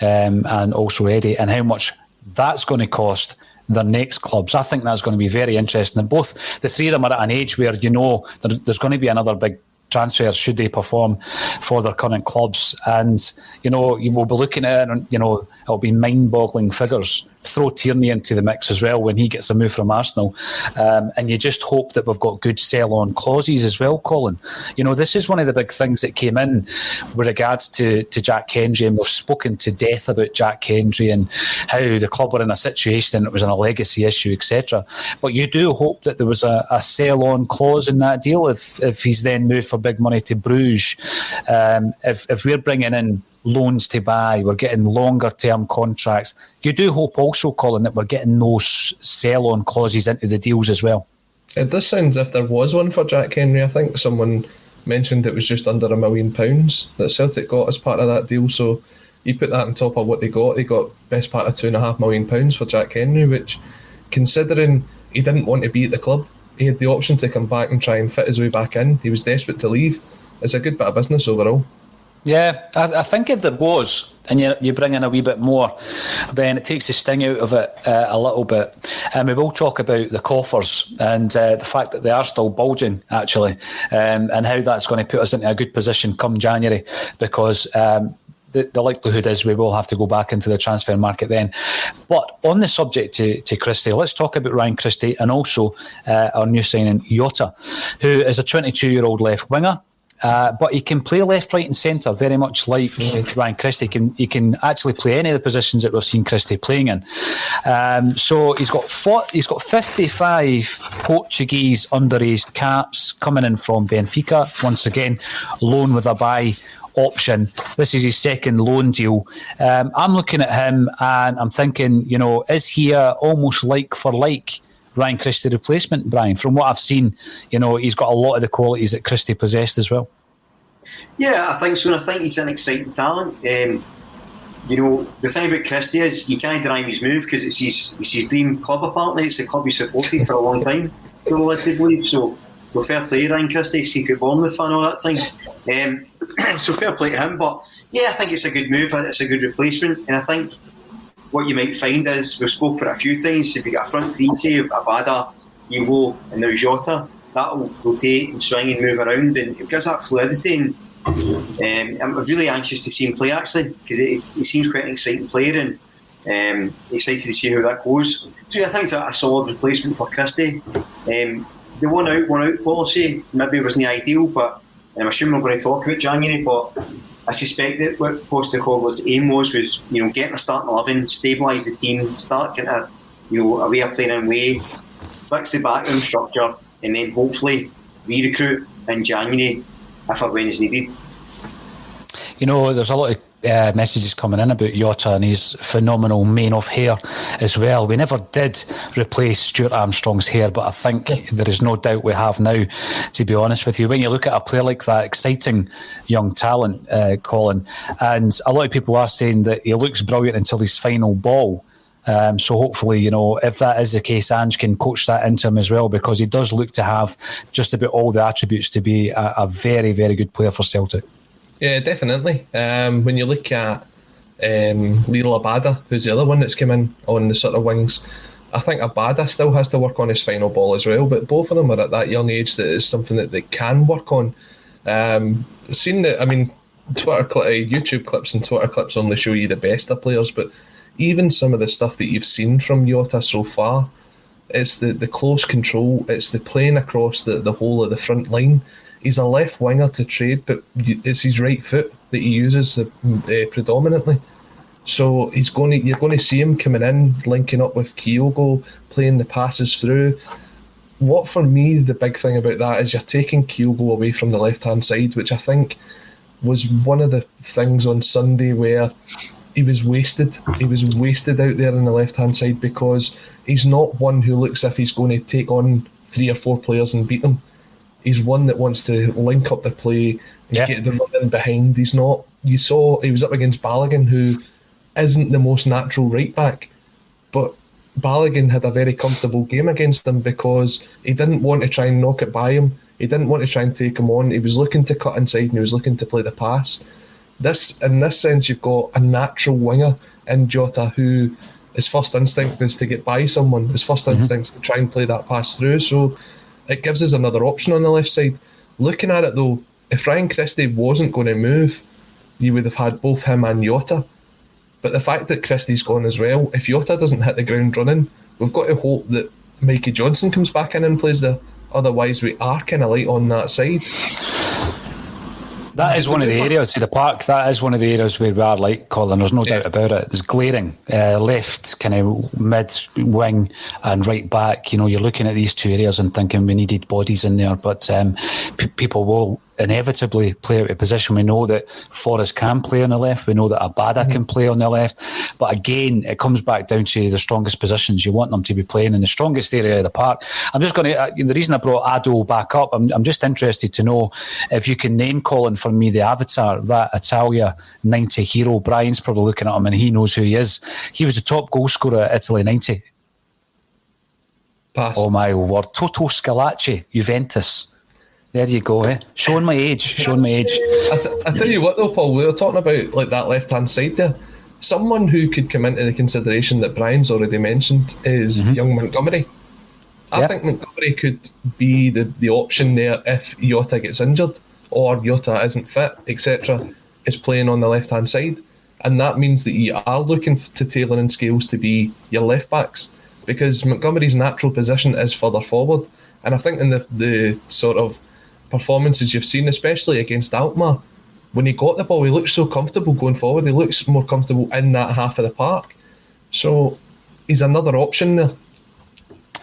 and also Eddie, and how much that's going to cost their next clubs. I think that's going to be very interesting. And both the three of them are at an age where there's going to be another big transfer should they perform for their current clubs. And you will be looking at it, and it'll be mind-boggling figures. Throw Tierney into the mix as well when he gets a move from Arsenal, and you just hope that we've got good sell-on clauses as well, Colin. This is one of the big things that came in with regards to Jack Hendry, and we've spoken to death about Jack Hendry and how the club were in a situation and it was a legacy issue, etc. But you do hope that there was a sell-on clause in that deal if he's then moved for big money to Bruges. If we're bringing in loans to buy, we're getting longer term contracts. You do hope also, Colin, that we're getting those sell-on clauses into the deals as well. It does sound as if there was one for Jack Hendry. I think someone mentioned it was just under £1 million that Celtic got as part of that deal. So you put that on top of what they got best part of £2.5 million for Jack Hendry, which, considering he didn't want to be at the club, he had the option to come back and try and fit his way back in. He was desperate to leave. It's a good bit of business overall. Yeah, I think if there was, and you bring in a wee bit more, then it takes the sting out of it a little bit. And we will talk about the coffers and the fact that they are still bulging, actually, and how that's going to put us into a good position come January, because the likelihood is we will have to go back into the transfer market then. But on the subject to Christie, let's talk about Ryan Christie and also our new signing, Jota, who is a 22-year-old left winger. But he can play left, right and centre, very much like Ryan Christie. He can actually play any of the positions that we've seen Christie playing in. So he's got 55 Portuguese underage caps coming in from Benfica. Once again, loan with a buy option. This is his second loan deal. I'm looking at him and I'm thinking, is he almost like for like Ryan Christie replacement, Brian? From what I've seen, he's got a lot of the qualities that Christie possessed as well. Yeah, I think so, and I think he's an exciting talent. The thing about Christie is you can't deny his move because it's his dream club. Apparently, it's the club he supported for a long time, relatively. So, fair play, Ryan Christie, secret Bournemouth fan all that time. So fair play to him. But yeah, I think it's a good move. It's a good replacement, and I think what you might find is, we've spoken for it a few times, if you get a front three, say, of Abada, Hugo and now Jota, that'll rotate and swing and move around, and it gives that fluidity. And I'm really anxious to see him play, actually, because he seems quite an exciting player, and excited to see how that goes. So yeah, I think it's a solid replacement for Christie. The one out policy maybe wasn't ideal, but I'm assuming we're going to talk about January, but I suspect that what Postecoglou's aim was getting a starting 11, stabilise the team, start getting a way of playing in way, fix the backroom structure, and then hopefully re-recruit in January if or when is needed. There's a lot of messages coming in about Jota and his phenomenal mane of hair as well. We never did replace Stuart Armstrong's hair, but I think there is no doubt we have now, to be honest with you. When you look at a player like that, exciting young talent, Colin, and a lot of people are saying that he looks brilliant until his final ball. So hopefully, if that is the case, Ange can coach that into him as well, because he does look to have just about all the attributes to be a very, very good player for Celtic. Yeah, definitely. When you look at Lionel Abada, who's the other one that's come in on the sort of wings, I think Abada still has to work on his final ball as well, but both of them are at that young age that is something that they can work on. YouTube clips and Twitter clips only show you the best of players, but even some of the stuff that you've seen from Jota so far, it's the close control, it's the playing across the whole of the front line. He's a left winger to trade, but it's his right foot that he uses predominantly. So you're going to see him coming in, linking up with Kyogo, playing the passes through. What for me, the big thing about that is you're taking Kyogo away from the left-hand side, which I think was one of the things on Sunday where he was wasted. He was wasted out there on the left-hand side because he's not one who looks if he's going to take on 3 or 4 players and beat them. He's one that wants to link up the play and get the run in behind. He's not. You saw he was up against Balogun, who isn't the most natural right back, but Balogun had a very comfortable game against him because he didn't want to try and knock it by him. He didn't want to try and take him on. He was looking to cut inside and he was looking to play the pass. In this sense, you've got a natural winger in Jota who his first instinct is to get by someone. His first instinct is to try and play that pass through. So it gives us another option on the left side. Looking at it though, if Ryan Christie wasn't going to move, you would have had both him and Jota. But the fact that Christie's gone as well, if Jota doesn't hit the ground running, we've got to hope that Mikey Johnson comes back in and plays there. Otherwise, we are kind of light on that side. That is one of the areas, see the park, that is one of the areas where we are light, Colin, there's no doubt about it. There's glaring, left, kind of mid-wing and right back. You're looking at these two areas and thinking we needed bodies in there, but people will inevitably play out of position. We know that Forrest can play on the left, we know that Abada can play on the left, but again, it comes back down to the strongest positions. You want them to be playing in the strongest area of the park. I'm just going to, the reason I brought Ado back up, I'm just interested to know if you can name, Colin, for me, the avatar, that Italia 90 hero. Brian's probably looking at him and he knows who he is. He was the top goal scorer at Italy 90. Pass. Oh my word, Toto Scalacci, Juventus. There you go, eh? Showing my age. I tell you what though, Paul, we were talking about like that left-hand side there. Someone who could come into the consideration that Brian's already mentioned is young Montgomery. I think Montgomery could be the option there if Jota gets injured or Jota isn't fit, etc., is playing on the left-hand side. And that means that you are looking to Taylor and Scales to be your left-backs because Montgomery's natural position is further forward. And I think in the sort of performances you've seen, especially against Alkmaar, when he got the ball, he looks so comfortable going forward. He looks more comfortable in that half of the park. So he's another option there.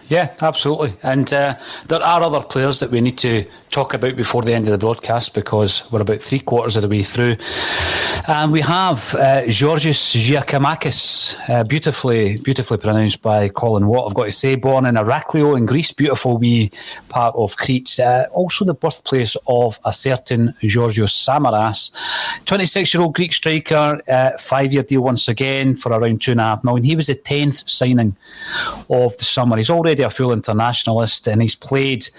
Yeah, absolutely. And there are other players that we need to talk about before the end of the broadcast because we're about 3/4 of the way through. And we have Georgios Jiakomakis, beautifully pronounced by Colin Watt, I've got to say, born in Iraklio in Greece, beautiful wee part of Crete, also the birthplace of a certain Georgios Samaras, 26-year-old Greek striker, 5-year deal once again for around $2.5 million. He was the 10th signing of the summer. He's already a full internationalist and he's played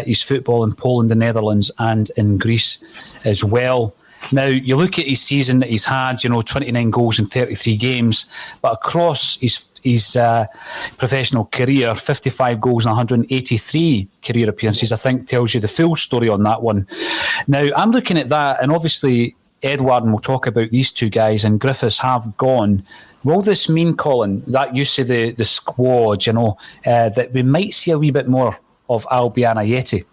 his football in Poland, the Netherlands and in Greece as well. Now, you look at his season that he's had, 29 goals in 33 games, but across his professional career, 55 goals and 183 career appearances, I think tells you the full story on that one. Now, I'm looking at that, and obviously Edward and we'll talk about these two guys, and Griffiths have gone. Will this mean, Colin, that you see the squad, that we might see a wee bit more of Albion Ayeti?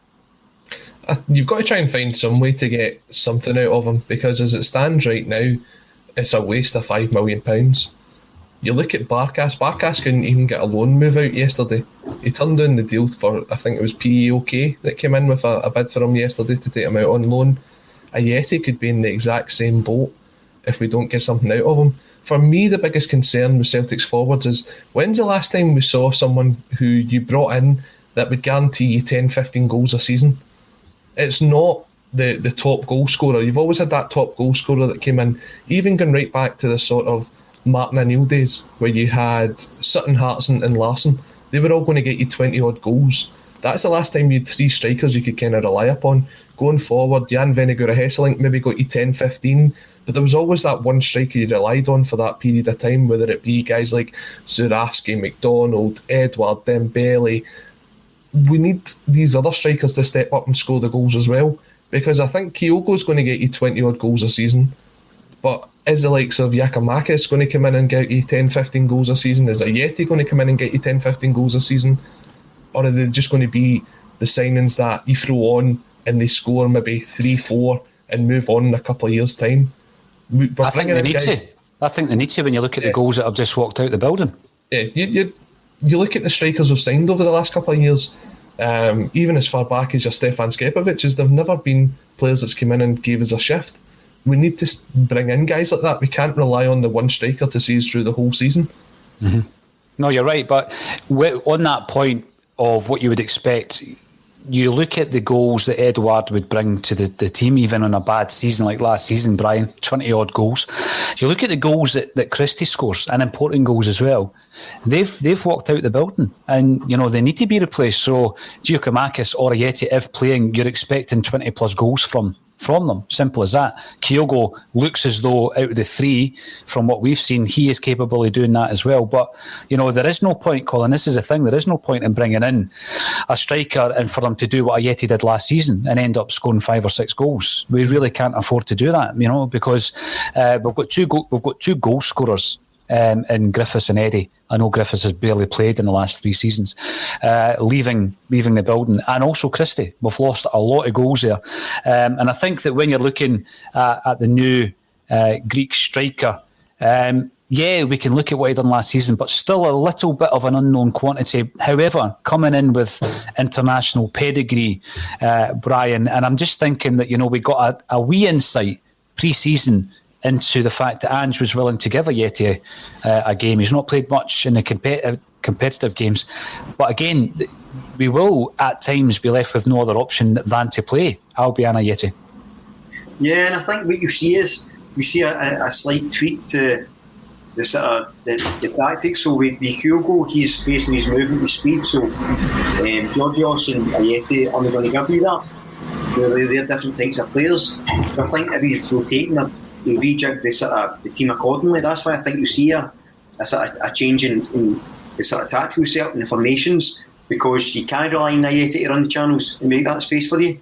You've got to try and find some way to get something out of him because as it stands right now, it's a waste of £5 million. You look at Barkas couldn't even get a loan move out yesterday. He turned down the deal for, I think it was PEOK that came in with a bid for him yesterday to take him out on loan. Ayeti could be in the exact same boat if we don't get something out of him. For me, the biggest concern with Celtic's forwards is when's the last time we saw someone who you brought in that would guarantee you 10, 15 goals a season? It's not the top goal scorer. You've always had that top goal scorer that came in, even going right back to the sort of Martin O'Neill days, where you had Sutton, Hartson and Larson. They were all going to get you 20-odd goals. That's the last time you had 3 strikers you could kind of rely upon. Going forward, Jan Vennegoor Hesselink maybe got you 10, 15, but there was always that one striker you relied on for that period of time, whether it be guys like Zurawski, McDonald, Edward, Dembele. We need these other strikers to step up and score the goals as well, because I think Kyogo's going to get you 20-odd goals a season, but is the likes of Jiakomakis going to come in and get you 10, 15 goals a season? Is Ayeti going to come in and get you 10, 15 goals a season? Or are they just going to be the signings that you throw on and they score maybe 3, 4 and move on in a couple of years' time? I think they need to. I think they need to when you look at the goals that have just walked out the building. Yeah, you look at the strikers we've signed over the last couple of years, even as far back as your Stefan Skepovic, they've never been players that's come in and gave us a shift. We need to bring in guys like that. We can't rely on the one striker to see us through the whole season. Mm-hmm. No, you're right. But on that point of what you would expect, you look at the goals that Edouard would bring to the team, even on a bad season like last season, Brian, 20-odd goals. You look at the goals that Christie scores, and important goals as well. They've walked out the building, and they need to be replaced. So Jiakomakis or Ayeti, if playing, you're expecting 20-plus goals from them. Simple as that. Kyogo looks as though out of the 3, from what we've seen, he is capable of doing that as well. But, there is no point, Colin, this is the thing, there is no point in bringing in a striker and for them to do what Ayeti did last season and end up scoring 5 or 6 goals. We really can't afford to do that, because we've got two goal scorers in Griffiths and Eddie. I know Griffiths has barely played in the last 3 seasons, leaving the building, and also Christie. We've lost a lot of goals there, and I think that when you're looking at the new Greek striker, we can look at what he done last season, but still a little bit of an unknown quantity. However, coming in with international pedigree, Brian, and I'm just thinking that we got a wee insight pre-season into the fact that Ange was willing to give Ayeti a game. He's not played much in the competitive games, but again, we will at times be left with no other option than to play Albion Ayeti. Yeah, and I think what you see is a slight tweak to the tactics. So with Kyogo, he's basing his movement with speed. So Georgios and Ayeti are going to give you that. They're different types of players. I think if he's rotating, he'll rejig the team accordingly. That's why I think you see a change in the sort of tactical setup and the formations, because you can't rely on Ayeti to run the channels and make that space for you.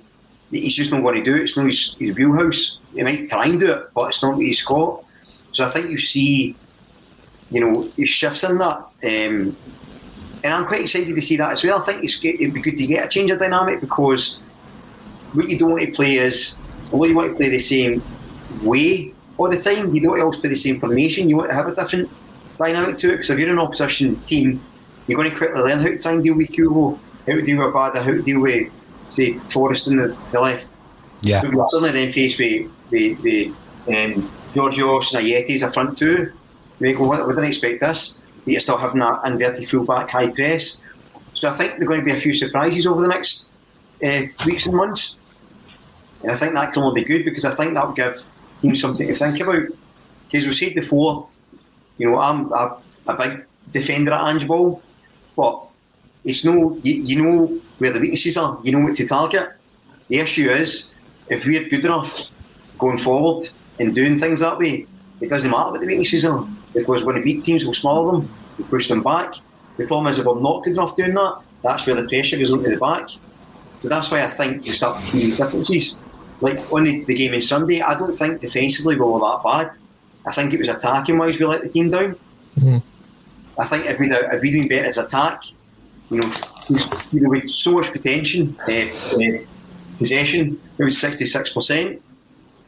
He's just not going to do it. It's not his wheelhouse. He might try and do it, but it's not what he's got. So I think you see, he shifts in that. And I'm quite excited to see that as well. I think it'd be good to get a change of dynamic, because what you don't want to play is, although you want to play the same way all the time, you don't want to also play the same formation. You want to have a different dynamic to it, because if you're an opposition team, you're going to quickly learn how to try and deal with Kyogo, how to deal with Bada, how to deal with, say, Forrest on the left. Yeah. We're suddenly then faced with Georgios and Ayeti as a front two. We go, we didn't expect this. You're still having that inverted full-back high press. So I think there are going to be a few surprises over the next weeks and months. And I think that can only be good, because I think that will give teams something to think about. Because we said before, I'm a big defender at Ange Ball, but it's you know where the weaknesses are, you know what to target. The issue is, if we're good enough going forward and doing things that way, it doesn't matter what the weaknesses are, because when we beat teams, we'll smother them, we'll push them back. The problem is, if we're not good enough doing that, that's where the pressure goes onto the back. So that's why I think you start to see these differences. Like on the game on Sunday, I don't think defensively we were that bad. I think it was attacking wise we let the team down. Mm-hmm. I think if we'd been better as attack, with so much possession, it was 66%.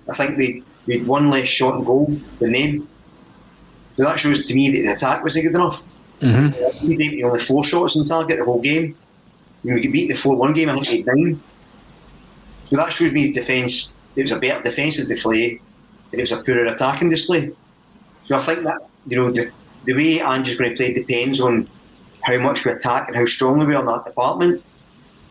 I think we'd one less shot and goal than them. So that shows to me that the attack wasn't good enough. Mm-hmm. We did only 4 shots on target the whole game. When we could beat the 4-1 game, I think 8-9. So that shows me defence. It was a better defensive display, and it was a poorer attacking display. So I think that the way Ange is going to play depends on how much we attack and how strongly we are in that department.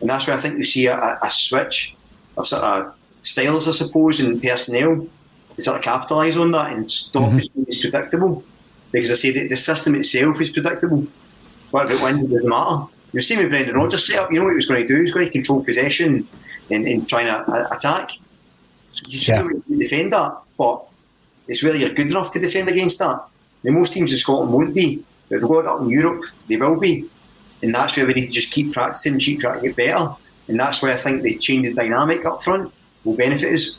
And that's where I think you see a switch of sort of styles, I suppose, and personnel to sort of capitalise on that and stop it being as predictable. because I say that the system itself is predictable. What about wins? It doesn't matter. You're seeing with Brendan Rodgers set up, you know what he was going to do? He was going to control possession and trying to attack. So you should defend that, but it's whether you're good enough to defend against that. Now, most teams in Scotland won't be, but if we go up in Europe, they will be. And that's where we need to just keep practicing, keep trying to get better. And that's why I think the change of dynamic up front will benefit us.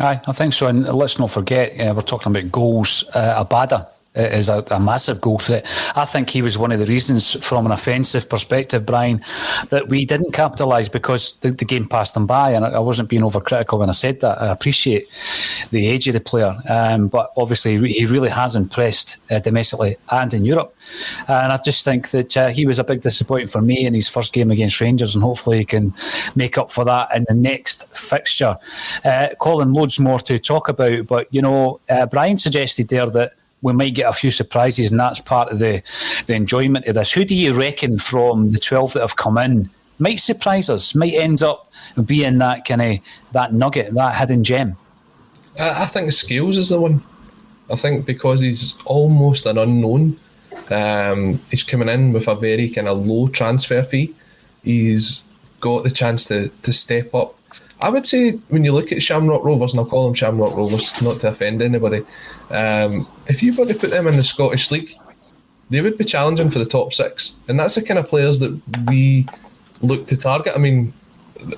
Aye, I think so. And let's not forget, we're talking about goals. Abada is a massive goal threat. I think he was one of the reasons, from an offensive perspective, Brian, that we didn't capitalise, because the game passed them by. And I wasn't being overcritical when I said that. I appreciate the age of the player, but obviously he really has impressed domestically and in Europe. And I just think that he was a big disappointment for me in his first game against Rangers, and hopefully he can make up for that in the next fixture. Colin, loads more to talk about, but Brian suggested there that we might get a few surprises, and that's part of the enjoyment of this. Who do you reckon from the 12 that have come in might surprise us, might end up being that that nugget, that hidden gem? I think Scales is the one. I think because he's almost an unknown, he's coming in with a very kind of low transfer fee. He's got the chance to step up. I would say when you look at Shamrock Rovers, and I'll call them Shamrock Rovers not to offend anybody, if you were to put them in the Scottish League, they would be challenging for the top 6. And that's the kind of players that we look to target. I mean,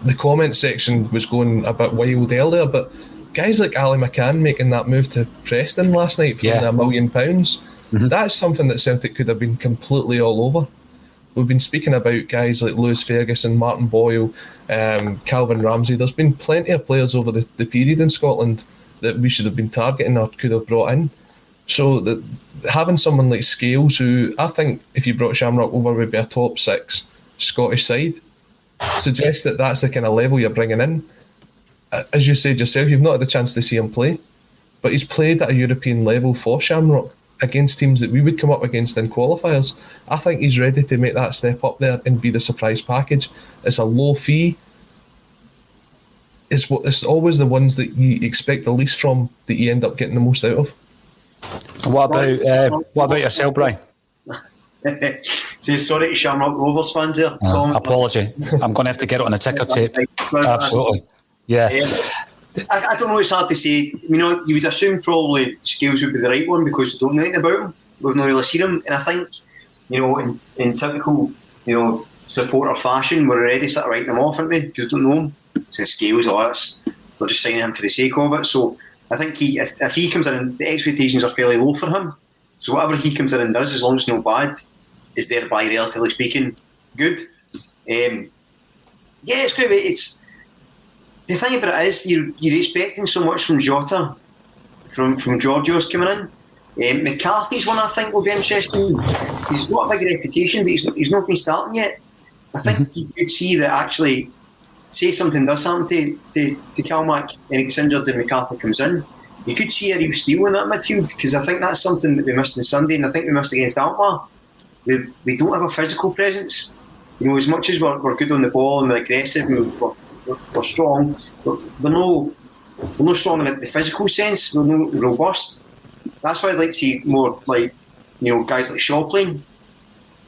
the comment section was going a bit wild earlier, but guys like Ali McCann making that move to Preston last night for £1 million, that's something that Celtic could have been completely all over. We've been speaking about guys like Lewis Ferguson, Martin Boyle, Calvin Ramsey. There's been plenty of players over the period in Scotland that we should have been targeting or could have brought in. So having someone like Scales, who I think if you brought Shamrock over would be a top 6 Scottish side, suggests that that's the kind of level you're bringing in. As you said yourself, you've not had the chance to see him play, but he's played at a European level for Shamrock against teams that we would come up against in qualifiers. I think he's ready to make that step up there and be the surprise package. It's a low fee. It's always the ones that you expect the least from that you end up getting the most out of. What about yourself, Brian? Say sorry to Shamrock Rovers fans there. Apology. I'm going to have to get it on a ticker tape. Absolutely. Yeah. I don't know, it's hard to say. You would assume probably Scales would be the right one because we don't know anything about him. We've not really seen him. And I think, in typical, supporter fashion, we're already sort of writing him off, aren't we? Because we don't know him. So Scales, we're just signing him for the sake of it. So I think if he comes in, the expectations are fairly low for him. So whatever he comes in and does, as long as it's not bad, is thereby, relatively speaking, good. It's going to be... The thing about it is, you're expecting so much from Jota, from Georgios coming in. McCarthy's one I think will be interesting. He's got a big reputation, but he's not been starting yet. I think you could see that actually, say something does happen to Calmac and he gets injured and McCarthy comes in, you could see a real steal in that midfield, because I think that's something that we missed on Sunday, and I think we missed against Alkmaar. We don't have a physical presence. As much as we're good on the ball and we're aggressive and we're strong, we're no strong in the physical sense. We're no robust. That's why I'd like to see more like guys like Shaw playing.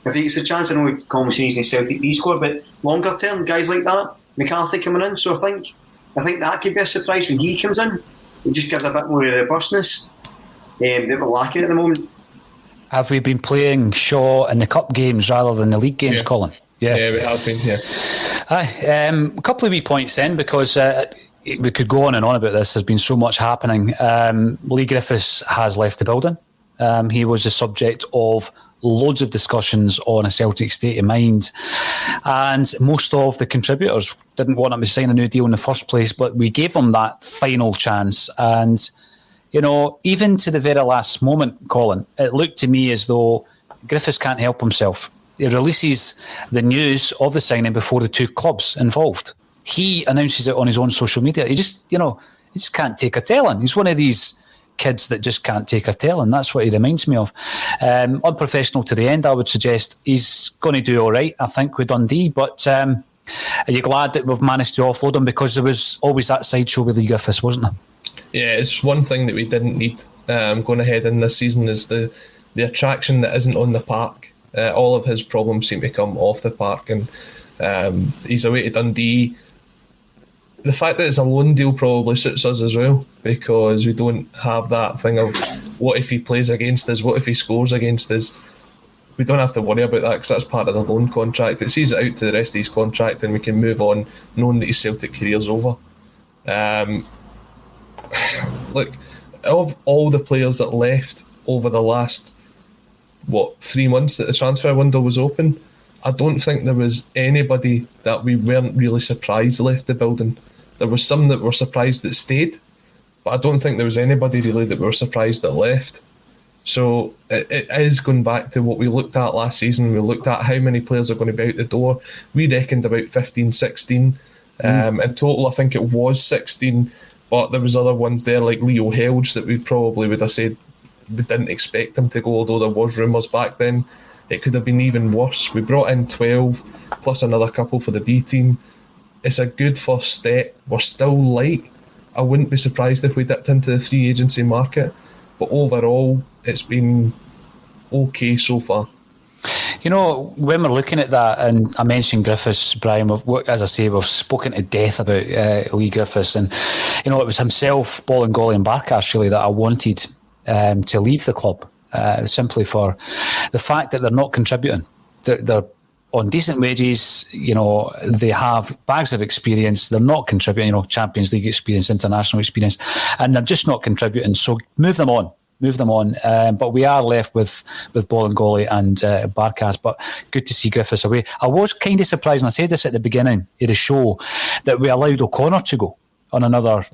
If he gets a chance, I know Colin was saying he's in the Celtic B squad, but longer term, guys like that, McCarthy coming in. So I think that could be a surprise when he comes in. It just gives a bit more robustness that we're lacking at the moment. Have we been playing Shaw in the cup games rather than the league games, Colin? Yeah, we have been, yeah. A couple of wee points then, because we could go on and on about this. There's been so much happening. Lee Griffiths has left the building. He was the subject of loads of discussions on a Celtic State of Mind, and most of the contributors didn't want him to sign a new deal in the first place, but we gave him that final chance. And even to the very last moment, Colin, it looked to me as though Griffiths can't help himself. He releases the news of the signing before the two clubs involved. He announces it on his own social media. He just can't take a telling. He's one of these kids that just can't take a telling. That's what he reminds me of. Unprofessional to the end, I would suggest. He's going to do all right, I think, with Dundee. But are you glad that we've managed to offload him? Because there was always that sideshow with Lee Griffiths, wasn't there? Yeah, it's one thing that we didn't need going ahead in this season is the the attraction that isn't on the park. All of his problems seem to come off the park, and he's away to Dundee. The fact that it's a loan deal probably suits us as well, because we don't have that thing of what if he plays against us, what if he scores against us. We don't have to worry about that because that's part of the loan contract. It sees it out to the rest of his contract, and we can move on knowing that his Celtic career's over. Look, of all the players that left over the last 3 months that the transfer window was open, I don't think there was anybody that we weren't really surprised left the building. There was some that were surprised that stayed, but I don't think there was anybody really that were surprised that left. So it is going back to what we looked at last season. We looked at how many players are going to be out the door. We reckoned about 15, 16. In total, I think it was 16, but there was other ones there like Leo Helge that we probably would have said we didn't expect him to go, although there was rumours back then. It could have been even worse. We brought in 12, plus another couple for the B team. It's a good first step. We're still light. I wouldn't be surprised if we dipped into the free agency market. But overall, it's been okay so far. You know, when we're looking at that, and I mentioned Griffiths, Brian, as I say, we've spoken to death about Lee Griffiths, and, you know, it was himself, Bolingoli and Barkas, really, that I wanted to leave the club, simply for the fact that they're not contributing. They're on decent wages, you know, they have bags of experience, they're not contributing, you know, Champions League experience, international experience, and they're just not contributing. So move them on. But we are left with Bolingoli and Barkas. But good to see Griffiths away. I was kind of surprised, and I said this at the beginning of the show, that we allowed O'Connor to go on another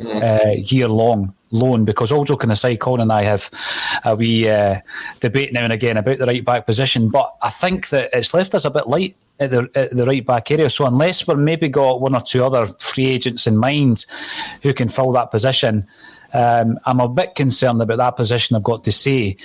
year-long loan, because all joking aside, Colin and I have a wee debate now and again about the right-back position, but I think that it's left us a bit light at the right-back area. So unless we've maybe got one or two other free agents in mind who can fill that position, I'm a bit concerned about that position, I've got to say.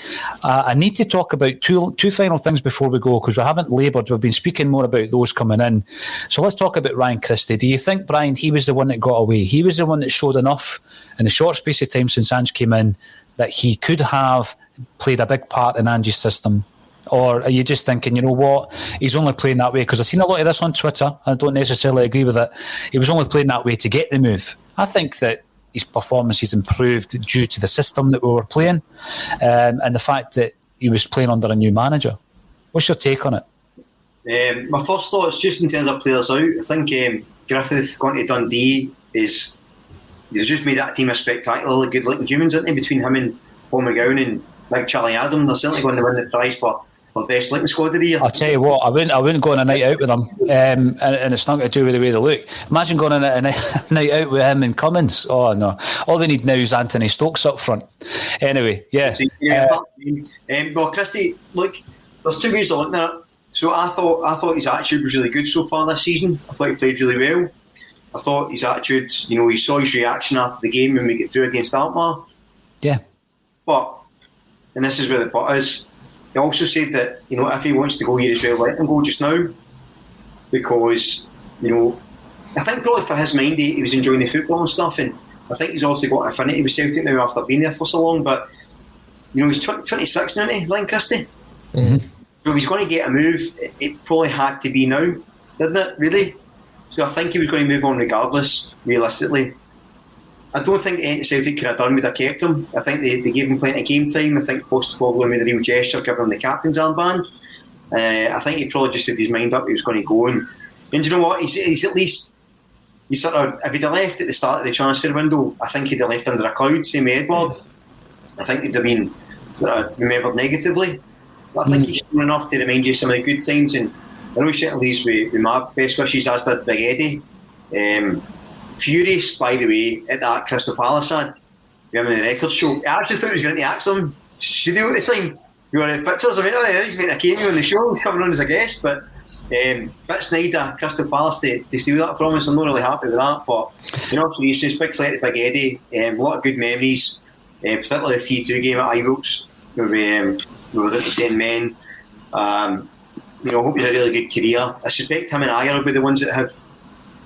I need to talk about two final things before we go, because we haven't laboured. We've been speaking more about those coming in. So let's talk about Ryan Christie. Do you think, Brian, he was the one that got away? He was the one that showed enough in the short space of time since Ange came in that he could have played a big part in Ange's system? Or are you just thinking, you know what, he's only playing that way? Because I've seen a lot of this on Twitter. I don't necessarily agree with it. He was only playing that way to get the move. I think that his performance has improved due to the system that we were playing, and the fact that he was playing under a new manager. What's your take on it? My first thoughts, just in terms of players out, I think Griffith going to Dundee he's just made that team a spectacularly good-looking humans, isn't he? Between him and Paul McGowan and Big Charlie Adam, they're certainly going to win the prize for best looking squad of the year. I'll tell you what, I wouldn't go on a night out with them, and it's not to do with the way they look. Imagine going on a night out with him and Cummins. Oh no, all they need now is Anthony Stokes up front. Anyway, yeah. Well, Christie, look, there's two ways of looking at it. So I thought his attitude was really good so far this season. I thought he played really well. I thought his attitude, you know, you saw his reaction after the game when we get through against Alkmaar. Yeah. But, and this is where the but is, he also said that, you know, if he wants to go here as well, let him go just now. Because, you know, I think probably for his mind, he was enjoying the football and stuff, and I think he's also got an affinity with Celtic now after being there for so long. But, you know, he's 26 now, isn't he, Ryan Christie? Mm-hmm. So if he's going to get a move, it probably had to be now, didn't it, really? So I think he was going to move on regardless, realistically. I don't think Celtic could have done would have kept him. I think they gave him plenty of game time. I think Postecoglou made a real gesture, giving him the captain's armband. I think he probably just had his mind up he was going to go. And do you know what? He's at least, if he'd have left at the start of the transfer window, I think he'd have left under a cloud, same with Edward. I think he'd have been remembered negatively. But I think he's shown enough to remind you some of the good times. And I know he certainly leaves with my best wishes, as did Big Eddie. Furious, by the way, at that Crystal Palace ad, we him in the record show. I actually thought he was going to ask him studio at the time. We were in the pictures. I mean, he's making a cameo on the show. He's coming on as a guest, but bit snide of Crystal Palace to steal that from us. I'm not really happy with that. But in all seriousness, big threat to Big Eddie. A lot of good memories, particularly the 3-2 game at Ibrox, where we were down to 10 men. You know, I hope he's a really good career. I suspect him and Ayer will be the ones that have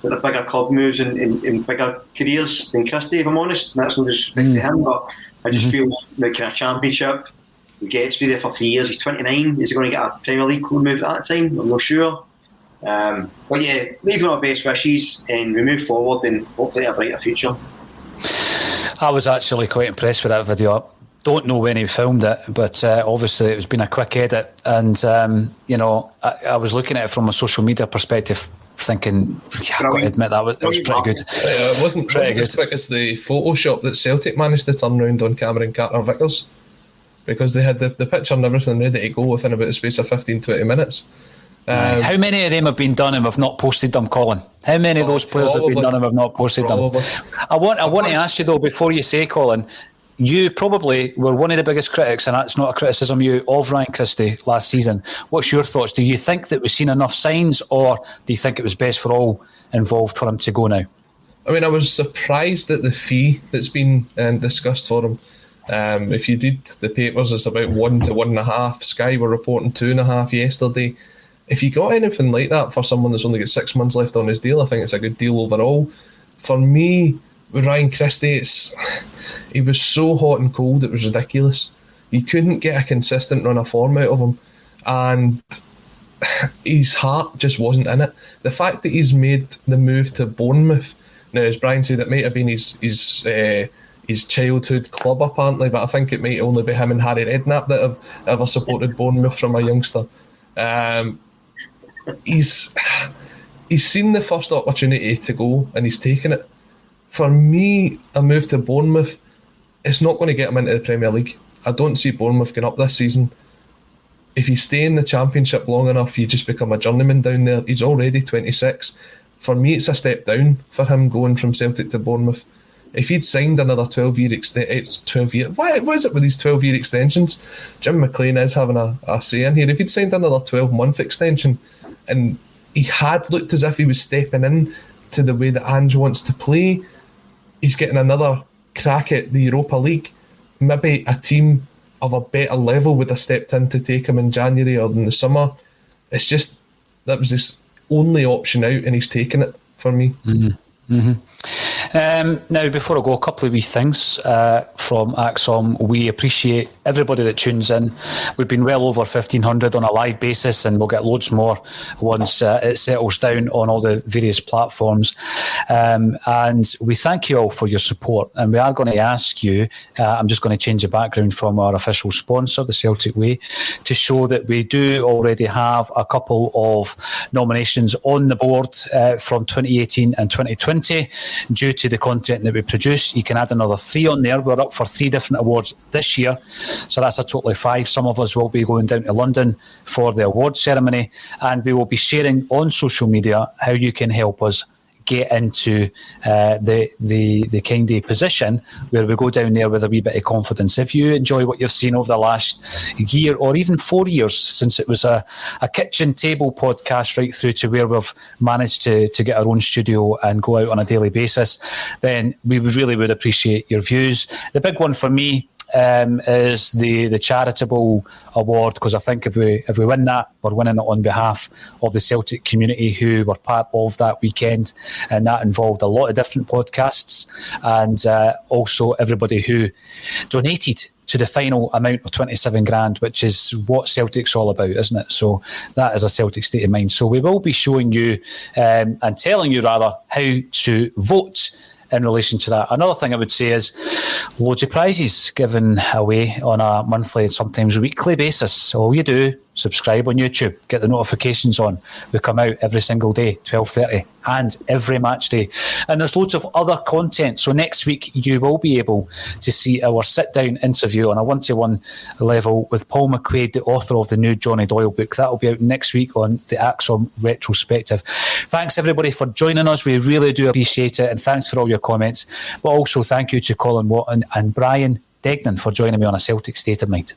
got the bigger club moves and bigger careers than Christie, if I'm honest. And that's no disrespect to him, but I just feel like in a championship, he gets to be there for 3 years. He's 29. Is he going to get a Premier League club move at that time? I'm not sure. But yeah, leave him our best wishes, and we move forward and hopefully a brighter future. I was actually quite impressed with that video. Don't know when he filmed it, but obviously it's been a quick edit, and I was looking at it from a social media perspective, thinking, I've got to admit that was pretty good. It wasn't as quick as the Photoshop that Celtic managed to turn around on Cameron Carter-Vickers, because they had the picture and everything ready to go within about the space of 15-20 minutes. How many of them have been done and we've not posted them, Colin? How many of those players have been done and we've not posted them? I want to ask you though, before you say, Colin, you probably were one of the biggest critics, and that's not a criticism of Ryan Christie last season. What's your thoughts? Do you think that we've seen enough signs, or do you think it was best for all involved for him to go now? I mean, I was surprised at the fee that's been discussed for him. If you read the papers, it's about 1 to 1.5. Sky were reporting 2.5 yesterday. If you got anything like that for someone that's only got 6 months left on his deal, I think it's a good deal overall. For me, with Ryan Christie, he was so hot and cold, it was ridiculous. You couldn't get a consistent run of form out of him, and his heart just wasn't in it. The fact that he's made the move to Bournemouth, now as Brian said, it might have been his childhood club apparently, but I think it might only be him and Harry Redknapp that have ever supported Bournemouth from a youngster. He's seen the first opportunity to go and he's taken it. For me, a move to Bournemouth, it's not going to get him into the Premier League. I don't see Bournemouth going up this season. If you stay in the Championship long enough, you just become a journeyman down there. He's already 26. For me, it's a step down for him going from Celtic to Bournemouth. If he'd signed another 12-year extension, what is it with these 12-year extensions? Jim McLean is having a say in here. If he'd signed another 12-month extension, and he had looked as if he was stepping in to the way that Ange wants to play, he's getting another crack at the Europa League. Maybe a team of a better level would have stepped in to take him in January or in the summer. It's just, that was his only option out, and he's taken it for me. Mm-hmm. Mm-hmm. Now, before I go, a couple of wee things from Axom. We appreciate everybody that tunes in. We've been well over 1,500 on a live basis, and we'll get loads more once it settles down on all the various platforms. And we thank you all for your support. And we are going to ask you, I'm just going to change the background from our official sponsor, the Celtic Way, to show that we do already have a couple of nominations on the board from 2018 and 2020. Due to the content that we produce, you can add another 3 on there. We're up for 3 different awards this year, so that's a total of 5. Some of us will be going down to London for the award ceremony, and we will be sharing on social media how you can help us get into the kind of position where we go down there with a wee bit of confidence. If you enjoy what you've seen over the last year or even 4 years since it was a kitchen table podcast right through to where we've managed to get our own studio and go out on a daily basis, then we really would appreciate your views. The big one for me is the charitable award, because I think if we win that, we're winning it on behalf of the Celtic community who were part of that weekend, and that involved a lot of different podcasts and also everybody who donated to the final amount of 27 grand, which is what Celtic's all about, isn't it? So that is a Celtic State of Mind. So we will be showing you and telling you rather how to vote in relation to that. Another thing I would say is loads of prizes given away on a monthly and sometimes weekly basis. All you do, subscribe on YouTube, get the notifications on. We come out every single day, 12:30, and every match day. And there's loads of other content. So next week you will be able to see our sit-down interview on a 1-to-1 level with Paul McQuaid, the author of the new Johnny Doyle book. That will be out next week on the Axom Retrospective. Thanks everybody for joining us. We really do appreciate it, and thanks for all your comments. But also thank you to Colin Watton and Brian Degning for joining me on A Celtic State of Mind.